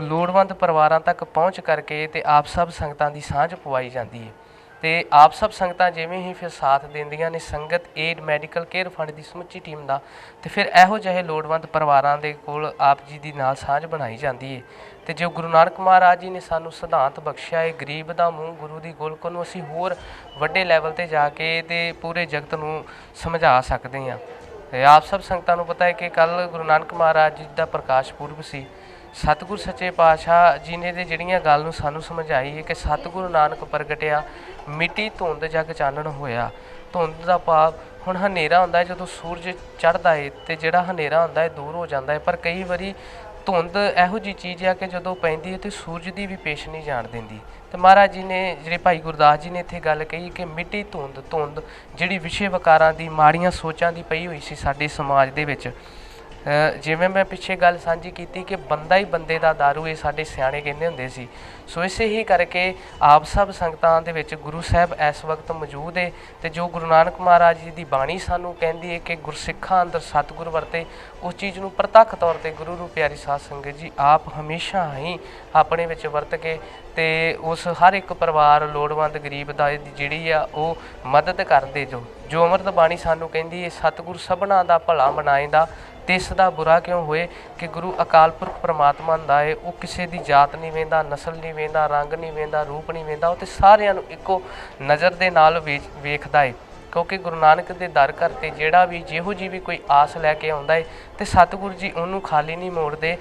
ਲੋੜਵੰਦ ਪਰਿਵਾਰਾਂ ਤੱਕ ਪਹੁੰਚ ਕਰਕੇ ਅਤੇ ਆਪ ਸਭ ਸੰਗਤਾਂ ਦੀ ਸਾਂਝ ਪਵਾਈ ਜਾਂਦੀ ਹੈ। ਅਤੇ ਆਪ ਸਭ ਸੰਗਤਾਂ ਜਿਵੇਂ ਹੀ ਫਿਰ ਸਾਥ ਦਿੰਦੀਆਂ ਨੇ ਸੰਗਤ ਏਡ ਮੈਡੀਕਲ ਕੇਅਰ ਫੰਡ ਦੀ ਸਮੁੱਚੀ ਟੀਮ ਦਾ, ਅਤੇ ਫਿਰ ਇਹੋ ਜਿਹੇ ਲੋੜਵੰਦ ਪਰਿਵਾਰਾਂ ਦੇ ਕੋਲ ਆਪ ਜੀ ਦੀ ਨਾਲ ਸਾਂਝ ਬਣਾਈ ਜਾਂਦੀ ਹੈ। ਅਤੇ ਜੋ ਗੁਰੂ ਨਾਨਕ ਮਹਾਰਾਜ ਜੀ ਨੇ ਸਾਨੂੰ ਸਿਧਾਂਤ ਬਖਸ਼ਿਆ ਹੈ, ਗਰੀਬ ਦਾ ਮੂੰਹ ਗੁਰੂ ਦੀ ਗੋਲਕ, ਨੂੰ ਅਸੀਂ ਹੋਰ ਵੱਡੇ ਲੈਵਲ 'ਤੇ ਜਾ ਕੇ ਅਤੇ ਪੂਰੇ ਜਗਤ ਨੂੰ ਸਮਝਾ ਸਕਦੇ ਹਾਂ। ਅਤੇ ਆਪ ਸਭ ਸੰਗਤਾਂ ਨੂੰ ਪਤਾ ਹੈ ਕਿ ਕੱਲ੍ਹ ਗੁਰੂ ਨਾਨਕ ਮਹਾਰਾਜ ਜੀ ਦਾ ਪ੍ਰਕਾਸ਼ ਪੁਰਬ ਸੀ। ਸਤਿਗੁਰ ਸੱਚੇ ਪਾਤਸ਼ਾਹ ਜੀ ਨੇ ਤੇ ਜਿਹੜੀਆਂ ਗੱਲ ਨੂੰ ਸਾਨੂੰ ਸਮਝਾਈ ਹੈ ਕਿ ਸਤਿਗੁਰੂ ਨਾਨਕ ਪ੍ਰਗਟਿਆ, ਮਿੱਟੀ ਧੁੰਦ ਜਗ ਚਾਨਣ ਹੋਇਆ। ਧੁੰਦ ਦਾ ਭਾਵ ਹੁਣ ਹਨੇਰਾ ਹੁੰਦਾ ਹੈ ਜਦੋਂ ਸੂਰਜ ਚੜ੍ਹਦਾ ਹੈ ਅਤੇ ਜਿਹੜਾ ਹਨੇਰਾ ਹੁੰਦਾ ਹੈ ਦੂਰ ਹੋ ਜਾਂਦਾ ਹੈ, ਪਰ ਕਈ ਵਾਰੀ ਧੁੰਦ ਇਹੋ ਜਿਹੀ ਚੀਜ਼ ਆ ਕਿ ਜਦੋਂ ਪੈਂਦੀ ਹੈ ਤਾਂ ਸੂਰਜ ਦੀ ਵੀ ਪੇਸ਼ ਨਹੀਂ ਜਾਣ ਦਿੰਦੀ। ਅਤੇ ਮਹਾਰਾਜ ਜੀ ਨੇ, ਜਿਹੜੇ ਭਾਈ ਗੁਰਦਾਸ ਜੀ ਨੇ ਇੱਥੇ ਗੱਲ ਕਹੀ ਕਿ ਮਿੱਟੀ ਧੁੰਦ ਜਿਹੜੀ ਵਿਸ਼ੇ ਵਿਕਾਰਾਂ ਦੀ, ਮਾੜੀਆਂ ਸੋਚਾਂ ਦੀ ਪਈ ਹੋਈ ਸੀ ਸਾਡੇ ਸਮਾਜ ਦੇ ਵਿੱਚ, ਜਿਵੇਂ ਮੈਂ ਪਿੱਛੇ ਗੱਲ ਸਾਂਝੀ ਕੀਤੀ ਕਿ ਬੰਦਾ ਹੀ ਬੰਦੇ ਦਾ ਦਾਰੂ, ਇਹ ਸਾਡੇ ਸਿਆਣੇ ਕਹਿੰਦੇ ਹੁੰਦੇ ਸੀ। ਸੋ ਇਸੇ ਹੀ ਕਰਕੇ ਆਪ ਸਭ ਸੰਗਤਾਂ ਦੇ ਵਿੱਚ ਗੁਰੂ ਸਾਹਿਬ ਇਸ ਵਕਤ ਮੌਜੂਦ ਹੈ ਤੇ ਜੋ ਗੁਰੂ ਨਾਨਕ ਮਹਾਰਾਜ ਜੀ ਦੀ ਬਾਣੀ ਸਾਨੂੰ ਕਹਿੰਦੀ ਹੈ ਕਿ ਗੁਰਸਿੱਖਾਂ ਅੰਦਰ ਸਤਿਗੁਰ ਵਰਤੇ, ਉਸ ਚੀਜ਼ ਨੂੰ ਪ੍ਰਤੱਖ ਤੌਰ ਤੇ ਗੁਰੂ ਰੂਪ ਪਿਆਰੀ ਸਾਧ ਸੰਗਤ ਜੀ ਆਪ ਹਮੇਸ਼ਾ ਹੀ ਆਪਣੇ ਵਿੱਚ ਵਰਤ ਕੇ ਤੇ ਉਸ ਹਰ ਇੱਕ ਪਰਿਵਾਰ ਲੋੜਵੰਦ ਗਰੀਬ ਦਾ ਜਿਹੜੀ ਆ ਉਹ ਮਦਦ ਕਰਦੇ। ਜੋ ਅੰਮ੍ਰਿਤ ਬਾਣੀ ਸਾਨੂੰ ਕਹਿੰਦੀ ਹੈ ਸਤਿਗੁਰ ਸਭਨਾਂ ਦਾ ਭਲਾ ਬਣਾਏਂਦਾ ਤਿਸ ਦਾ ਬੁਰਾ ਕਿਉਂ ਹੋਏ, ਕਿ ਗੁਰੂ ਅਕਾਲ ਪੁਰਖ ਪ੍ਰਮਾਤਮਾ ਹੁੰਦਾ ਹੈ, ਉਹ ਕਿਸੇ ਦੀ ਜਾਤ ਨਹੀਂ ਵੇਂਦਾ, ਨਸਲ ਨਹੀਂ ਵੇਂਦਾ, ਰੰਗ ਨਹੀਂ ਵੇਂਦਾ, ਰੂਪ ਨਹੀਂ ਵੇਂਦਾ, ਉਹ ਤੇ ਸਾਰਿਆਂ ਨੂੰ ਇੱਕੋ ਨਜ਼ਰ ਦੇ ਨਾਲ ਵੇਖਦਾ ਹੈ। ਕਿਉਂਕਿ ਗੁਰੂ ਨਾਨਕ ਦੇ ਦਰ ਘਰ 'ਤੇ ਜਿਹੜਾ ਵੀ ਜਿਹੋ ਜਿਹੀ ਵੀ ਕੋਈ ਆਸ ਲੈ ਕੇ ਆਉਂਦਾ ਹੈ ਤੇ ਸਤਿਗੁਰੂ ਜੀ ਉਹਨੂੰ ਖਾਲੀ ਨਹੀਂ ਮੋੜਦੇ।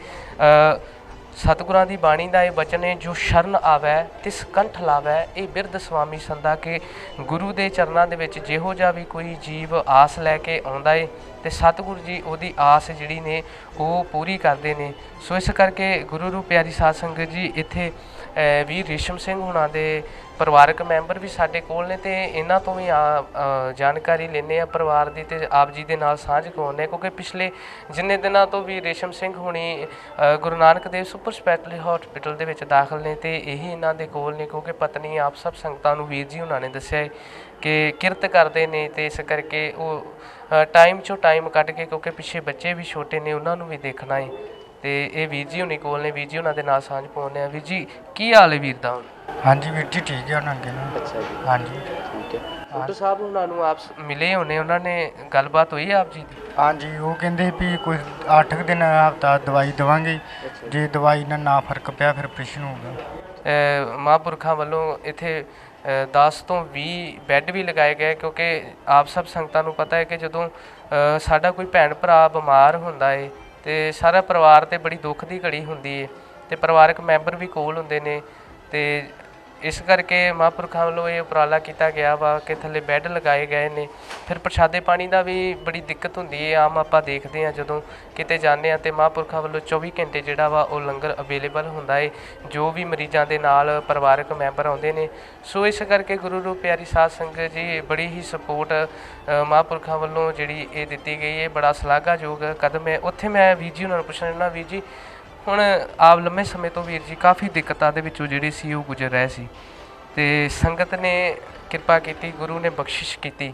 ਸਤਿਗੁਰਾਂ ਦੀ ਬਾਣੀ ਦਾ ਇਹ ਬਚਨ ਹੈ, ਜੋ ਸ਼ਰਨ ਆਵੈ ਤਿਸ ਕੰਠ ਲਾਵੈ, ਇਹ ਬਿਰਧ ਸੁਆਮੀ ਸੰਦਾ, ਕਿ ਗੁਰੂ ਦੇ ਚਰਨਾਂ ਦੇ ਵਿੱਚ ਜਿਹੋ ਜਿਹਾ ਵੀ ਕੋਈ ਜੀਵ ਆਸ ਲੈ ਕੇ ਆਉਂਦਾ ਹੈ ਤੇ ਸਤਿਗੁਰੂ ਜੀ ਉਹਦੀ ਆਸ ਜਿਹੜੀ ਨੇ ਉਹ ਪੂਰੀ ਕਰਦੇ ਨੇ। ਸੋ ਇਸ ਕਰਕੇ ਗੁਰੂ ਰੂਪ ਪਿਆਰੀ ਸਾਧ ਸੰਗਤ ਜੀ ਇੱਥੇ ਵੀਰ ਰੇਸ਼ਮ ਸਿੰਘ ਹੁਣਾਂ ਦੇ ਪਰਿਵਾਰਕ ਮੈਂਬਰ ਵੀ ਸਾਡੇ ਕੋਲ ਨੇ ਤੇ ਇਹਨਾਂ ਤੋਂ ਵੀ ਜਾਣਕਾਰੀ ਲੈਂਦੇ ਆ ਪਰਿਵਾਰ ਦੀ ਤੇ ਆਪ ਜੀ ਦੇ ਨਾਲ ਸਾਂਝ ਕਰਵਾਉਂਦੇ, ਕਿਉਂਕਿ ਪਿਛਲੇ ਜਿੰਨੇ ਦਿਨਾਂ ਤੋਂ ਵੀ ਰੇਸ਼ਮ ਸਿੰਘ ਹੁਣੀ Guru Nanak Dev super speciality hospital ਦੇ ਵਿੱਚ ਦਾਖਲ ਨੇ ਤੇ ਇਹੀ ਇਹਨਾਂ ਦੇ ਕੋਲ ਨੇ, ਕਿਉਂਕਿ ਪਤਨੀ ਆਪ ਸਭ ਸੰਗਤਾਂ ਨੂੰ ਵੀਰ ਜੀ ਹੁਣਾਂ ਨੇ ਦੱਸਿਆ ਕਿ ਕਿਰਤ ਕਰਦੇ ਨੇ ਤੇ ਇਸ ਕਰਕੇ ਉਹ ਟਾਈਮ 'ਚੋਂ ਟਾਈਮ ਕੱਢ ਕੇ, ਕਿਉਂਕਿ ਪਿੱਛੇ ਬੱਚੇ ਵੀ ਛੋਟੇ ਨੇ ਉਹਨਾਂ ਨੂੰ ਵੀ ਦੇਖਣਾ ਹੈ ਤੇ ਇਹ ਵੀਰ ਜੀ ਹੁਣੀ ਕੋਲ ਨੇ। ਵੀਰ ਜੀ ਉਹਨਾਂ ਦੇ ਨਾਲ ਸਾਂਝ ਪਾਉਂਦੇ ਆ। ਵੀਰ ਜੀ ਕੀ ਹਾਲ ਹੈ ਵੀਰ ਦਾ ਹੁਣ? ਹਾਂਜੀ ਵੀਰ ਜੀ ਠੀਕ ਹੈ ਉਹਨਾਂ ਅੱਗੇ ਨਾ। ਅੱਛਾ ਜੀ ਹਾਂਜੀ ਠੀਕ ਹੈ। ਡਾਕਟਰ ਸਾਹਿਬ ਉਹਨਾਂ ਨੂੰ ਆਪ ਮਿਲੇ ਹੋਣੇ, ਉਹਨਾਂ ਨੇ ਗੱਲਬਾਤ ਹੋਈ ਆਪ ਜੀ ਦੀ? ਹਾਂਜੀ ਉਹ ਕਹਿੰਦੇ ਵੀ ਕੋਈ 8 ਦਿਨ ਹਫ਼ਤਾ ਦਵਾਈ ਦੇਵਾਂਗੇ, ਜੇ ਦਵਾਈ ਨਾਲ ਨਾ ਫਰਕ ਪਿਆ ਫਿਰ ਆਪਰੇਸ਼ਨ ਹੋਊਗਾ। ਮਹਾਂਪੁਰਖਾਂ ਵੱਲੋਂ ਇੱਥੇ 10 ਤੋਂ 20 ਬੈੱਡ ਵੀ ਲਗਾਏ ਗਏ, ਕਿਉਂਕਿ ਆਪ ਸਭ ਸੰਗਤਾਂ ਨੂੰ ਪਤਾ ਹੈ ਕਿ ਜਦੋਂ ਸਾਡਾ ਕੋਈ ਭੈਣ ਭਰਾ ਬਿਮਾਰ ਹੁੰਦਾ ਹੈ ਤੇ ਸਾਰਾ ਪਰਿਵਾਰ ਤੇ ਬੜੀ ਦੁੱਖ ਦੀ ਘੜੀ ਹੁੰਦੀ ਹੈ ਤੇ ਪਰਿਵਾਰਕ ਮੈਂਬਰ ਵੀ ਕੋਲ ਹੁੰਦੇ ਨੇ ਤੇ ਇਸ ਕਰਕੇ ਮਹਾਂਪੁਰਖਾਂ ਵੱਲੋਂ ਇਹ ਉਪਰਾਲਾ ਕੀਤਾ ਗਿਆ ਵਾ ਕਿ ਥੱਲੇ ਬੈੱਡ ਲਗਾਏ ਗਏ ਨੇ। ਫਿਰ ਪ੍ਰਸ਼ਾਦੇ ਪਾਣੀ ਦਾ ਵੀ ਬੜੀ ਦਿੱਕਤ ਹੁੰਦੀ ਹੈ, ਆਮ ਆਪਾਂ ਦੇਖਦੇ ਹਾਂ ਜਦੋਂ ਕਿਤੇ ਜਾਂਦੇ ਹਾਂ ਤੇ ਮਹਾਂਪੁਰਖਾਂ ਵੱਲੋਂ 24 ਘੰਟੇ ਜਿਹੜਾ ਵਾ ਉਹ ਲੰਗਰ ਅਵੇਲੇਬਲ ਹੁੰਦਾ ਹੈ, ਜੋ ਵੀ ਮਰੀਜ਼ਾਂ ਦੇ ਨਾਲ ਪਰਿਵਾਰਕ ਮੈਂਬਰ ਆਉਂਦੇ ਨੇ। ਸੋ ਇਸ ਕਰਕੇ ਗੁਰੂ ਰੂਪ ਪਿਆਰੀ ਸਾਧ ਸੰਗਤ ਜੀ ਬੜੀ ਹੀ ਸਪੋਰਟ ਮਹਾਂਪੁਰਖਾਂ ਵੱਲੋਂ ਜਿਹੜੀ ਇਹ ਦਿੱਤੀ ਗਈ ਹੈ, ਬੜਾ ਸ਼ਲਾਘਾਯੋਗ ਕਦਮ ਹੈ। ਉੱਥੇ ਮੈਂ ਵੀਰ ਜੀ ਉਹਨਾਂ ਨੂੰ ਪੁੱਛਣਾ ਚਾਹੁੰਦਾ, ਵੀਰ ਜੀ ਹੁਣ ਆਪ ਲੰਮੇ ਸਮੇਂ ਤੋਂ ਵੀਰ ਜੀ ਕਾਫੀ ਦਿੱਕਤਾਂ ਦੇ ਵਿੱਚੋਂ ਜਿਹੜੇ ਸੀ ਉਹ ਗੁਜ਼ਰ ਰਹੇ ਸੀ ਤੇ ਸੰਗਤ ਨੇ ਕਿਰਪਾ ਕੀਤੀ, ਗੁਰੂ ਨੇ ਬਖਸ਼ਿਸ਼ ਕੀਤੀ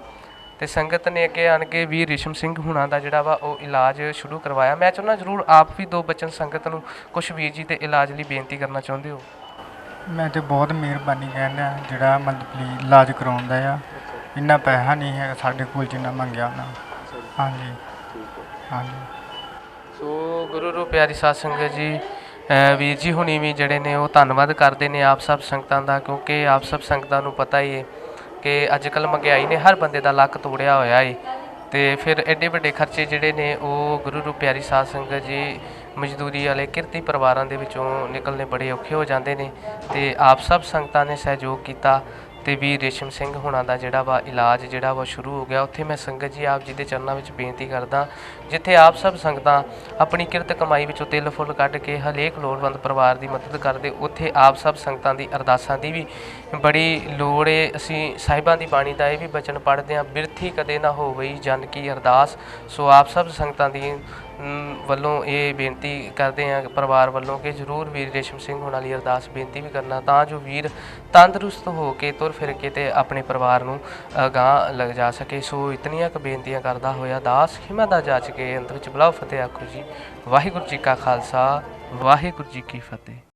ਤੇ ਸੰਗਤ ਨੇ ਅੱਗੇ ਆਣ ਕੇ ਵੀਰ ਰੇਸ਼ਮ ਸਿੰਘ ਹੁਣਾਂ ਦਾ ਜਿਹੜਾ ਵਾ ਉਹ ਇਲਾਜ ਸ਼ੁਰੂ ਕਰਵਾਇਆ। ਮੈਂ ਚਾਹੁੰਦਾ ਜ਼ਰੂਰ ਆਪ ਵੀ ਦੋ ਬਚਨ ਸੰਗਤ ਨੂੰ ਕੁਛ ਵੀਰ ਜੀ ਦੇ ਇਲਾਜ ਲਈ ਬੇਨਤੀ ਕਰਨਾ ਚਾਹੁੰਦੇ ਹੋ? ਮੈਂ ਤੇ ਬਹੁਤ ਮਿਹਰਬਾਨੀ ਕਹਿੰਦਾ ਜਿਹੜਾ ਮਤਲਬ ਇਲਾਜ ਕਰਾਉਂਦਾ ਆ, ਇੰਨਾ ਪੈਸਾ ਨਹੀਂ ਹੈ ਸਾਡੇ ਕੋਲ ਜਿੰਨਾ ਮੰਗਿਆ ਉਹਨਾਂ। ਹਾਂਜੀ ਹਾਂਜੀ। ਸੋ ਗੁਰੂ ਰੂਪ ਪਿਆਰੀ ਸਾਧ ਸੰਗਤ ਜੀ ਵੀਰ ਜੀ ਹੁਣੀ ਵੀ ਜਿਹੜੇ ਨੇ ਉਹ ਧੰਨਵਾਦ ਕਰਦੇ ਨੇ ਆਪ ਸਭ ਸੰਗਤਾਂ ਦਾ, ਕਿਉਂਕਿ ਆਪ ਸਭ ਸੰਗਤਾਂ ਨੂੰ ਪਤਾ ਹੀ ਹੈ ਕਿ ਅੱਜ ਕੱਲ੍ਹ ਮਹਿੰਗਾਈ ਨੇ ਹਰ ਬੰਦੇ ਦਾ ਲੱਕ ਤੋੜਿਆ ਹੋਇਆ ਹੈ ਤੇ ਫਿਰ ਐਡੇ ਵੱਡੇ ਖਰਚੇ ਜਿਹੜੇ ਨੇ ਉਹ ਗੁਰੂ ਰੂਪ ਪਿਆਰੀ ਸਾਧ ਸੰਗਤ ਜੀ ਮਜ਼ਦੂਰੀ ਵਾਲੇ ਕਿਰਤੀ ਪਰਿਵਾਰਾਂ ਦੇ ਵਿੱਚੋਂ ਨਿਕਲਣੇ ਬੜੇ ਔਖੇ ਹੋ ਜਾਂਦੇ ਨੇ ਤੇ ਆਪ ਸਭ ਸੰਗਤਾਂ ਨੇ ਸਹਿਯੋਗ ਕੀਤਾ ਤੇ ਵੀਰ ਰੇਸ਼ਮ ਸਿੰਘ ਹੁਣਾਂ ਦਾ ਜਿਹੜਾ ਵਾ ਇਲਾਜ ਜਿਹੜਾ ਵਾ ਸ਼ੁਰੂ ਹੋ ਗਿਆ। ਉੱਥੇ ਮੈਂ ਸੰਗਤ ਜੀ ਆਪ ਜੀ ਦੇ ਚਰਨਾਂ ਵਿੱਚ ਬੇਨਤੀ ਕਰਦਾ, ਜਿੱਥੇ ਆਪ ਸਭ ਸੰਗਤਾਂ ਆਪਣੀ ਕਿਰਤ ਕਮਾਈ ਵਿੱਚੋਂ ਤਿਲ ਫੁੱਲ ਕੱਢ ਕੇ ਹਰੇਕ ਲੋੜਵੰਦ ਪਰਿਵਾਰ ਦੀ ਮਦਦ ਕਰਦੇ, ਉੱਥੇ ਆਪ ਸਭ ਸੰਗਤਾਂ ਦੀ ਅਰਦਾਸਾਂ ਦੀ ਵੀ ਬੜੀ ਲੋੜ ਏ। ਅਸੀਂ ਸਾਹਿਬਾਂ ਦੀ ਬਾਣੀ ਦਾ ਇਹ ਵੀ ਬਚਨ ਪੜ੍ਹਦੇ ਹਾਂ, ਬਿਰਥੀ ਕਦੇ ਨਾ ਹੋਵਈ ਜਨ ਕੀ ਅਰਦਾਸ। ਸੋ ਆਪ ਸਭ ਸੰਗਤਾਂ ਦੀ ਵੱਲੋਂ ਇਹ ਬੇਨਤੀ ਕਰਦੇ ਹਾਂ ਪਰਿਵਾਰ ਵੱਲੋਂ ਕਿ ਜ਼ਰੂਰ ਵੀਰ ਰੇਸ਼ਮ ਸਿੰਘ ਹੁਣਾਂ ਲਈ ਅਰਦਾਸ ਬੇਨਤੀ ਵੀ ਕਰਨਾ, ਤਾਂ ਜੋ ਵੀਰ ਤੰਦਰੁਸਤ ਹੋ ਕੇ ਤੁਰ ਫਿਰ ਕੇ ਤੇ ਆਪਣੇ ਪਰਿਵਾਰ ਨੂੰ ਅਗਾਂਹ ਲੈ ਜਾ ਸਕੇ। ਸੋ ਇਤਨੀਆਂ ਕੁ ਬੇਨਤੀਆਂ ਕਰਦਾ ਹੋਇਆ ਦਾਸ ਹਿਮਾ ਦਾ ਜਾਚ ਕੇ ਅੰਤ ਵਿੱਚ ਬੁਲਾਓ ਫਤਿਹ ਆਖੋ ਜੀ। ਵਾਹਿਗੁਰੂ ਜੀ ਕਾ ਖਾਲਸਾ, ਵਾਹਿਗੁਰੂ ਜੀ ਕੀ ਫਤਿਹ।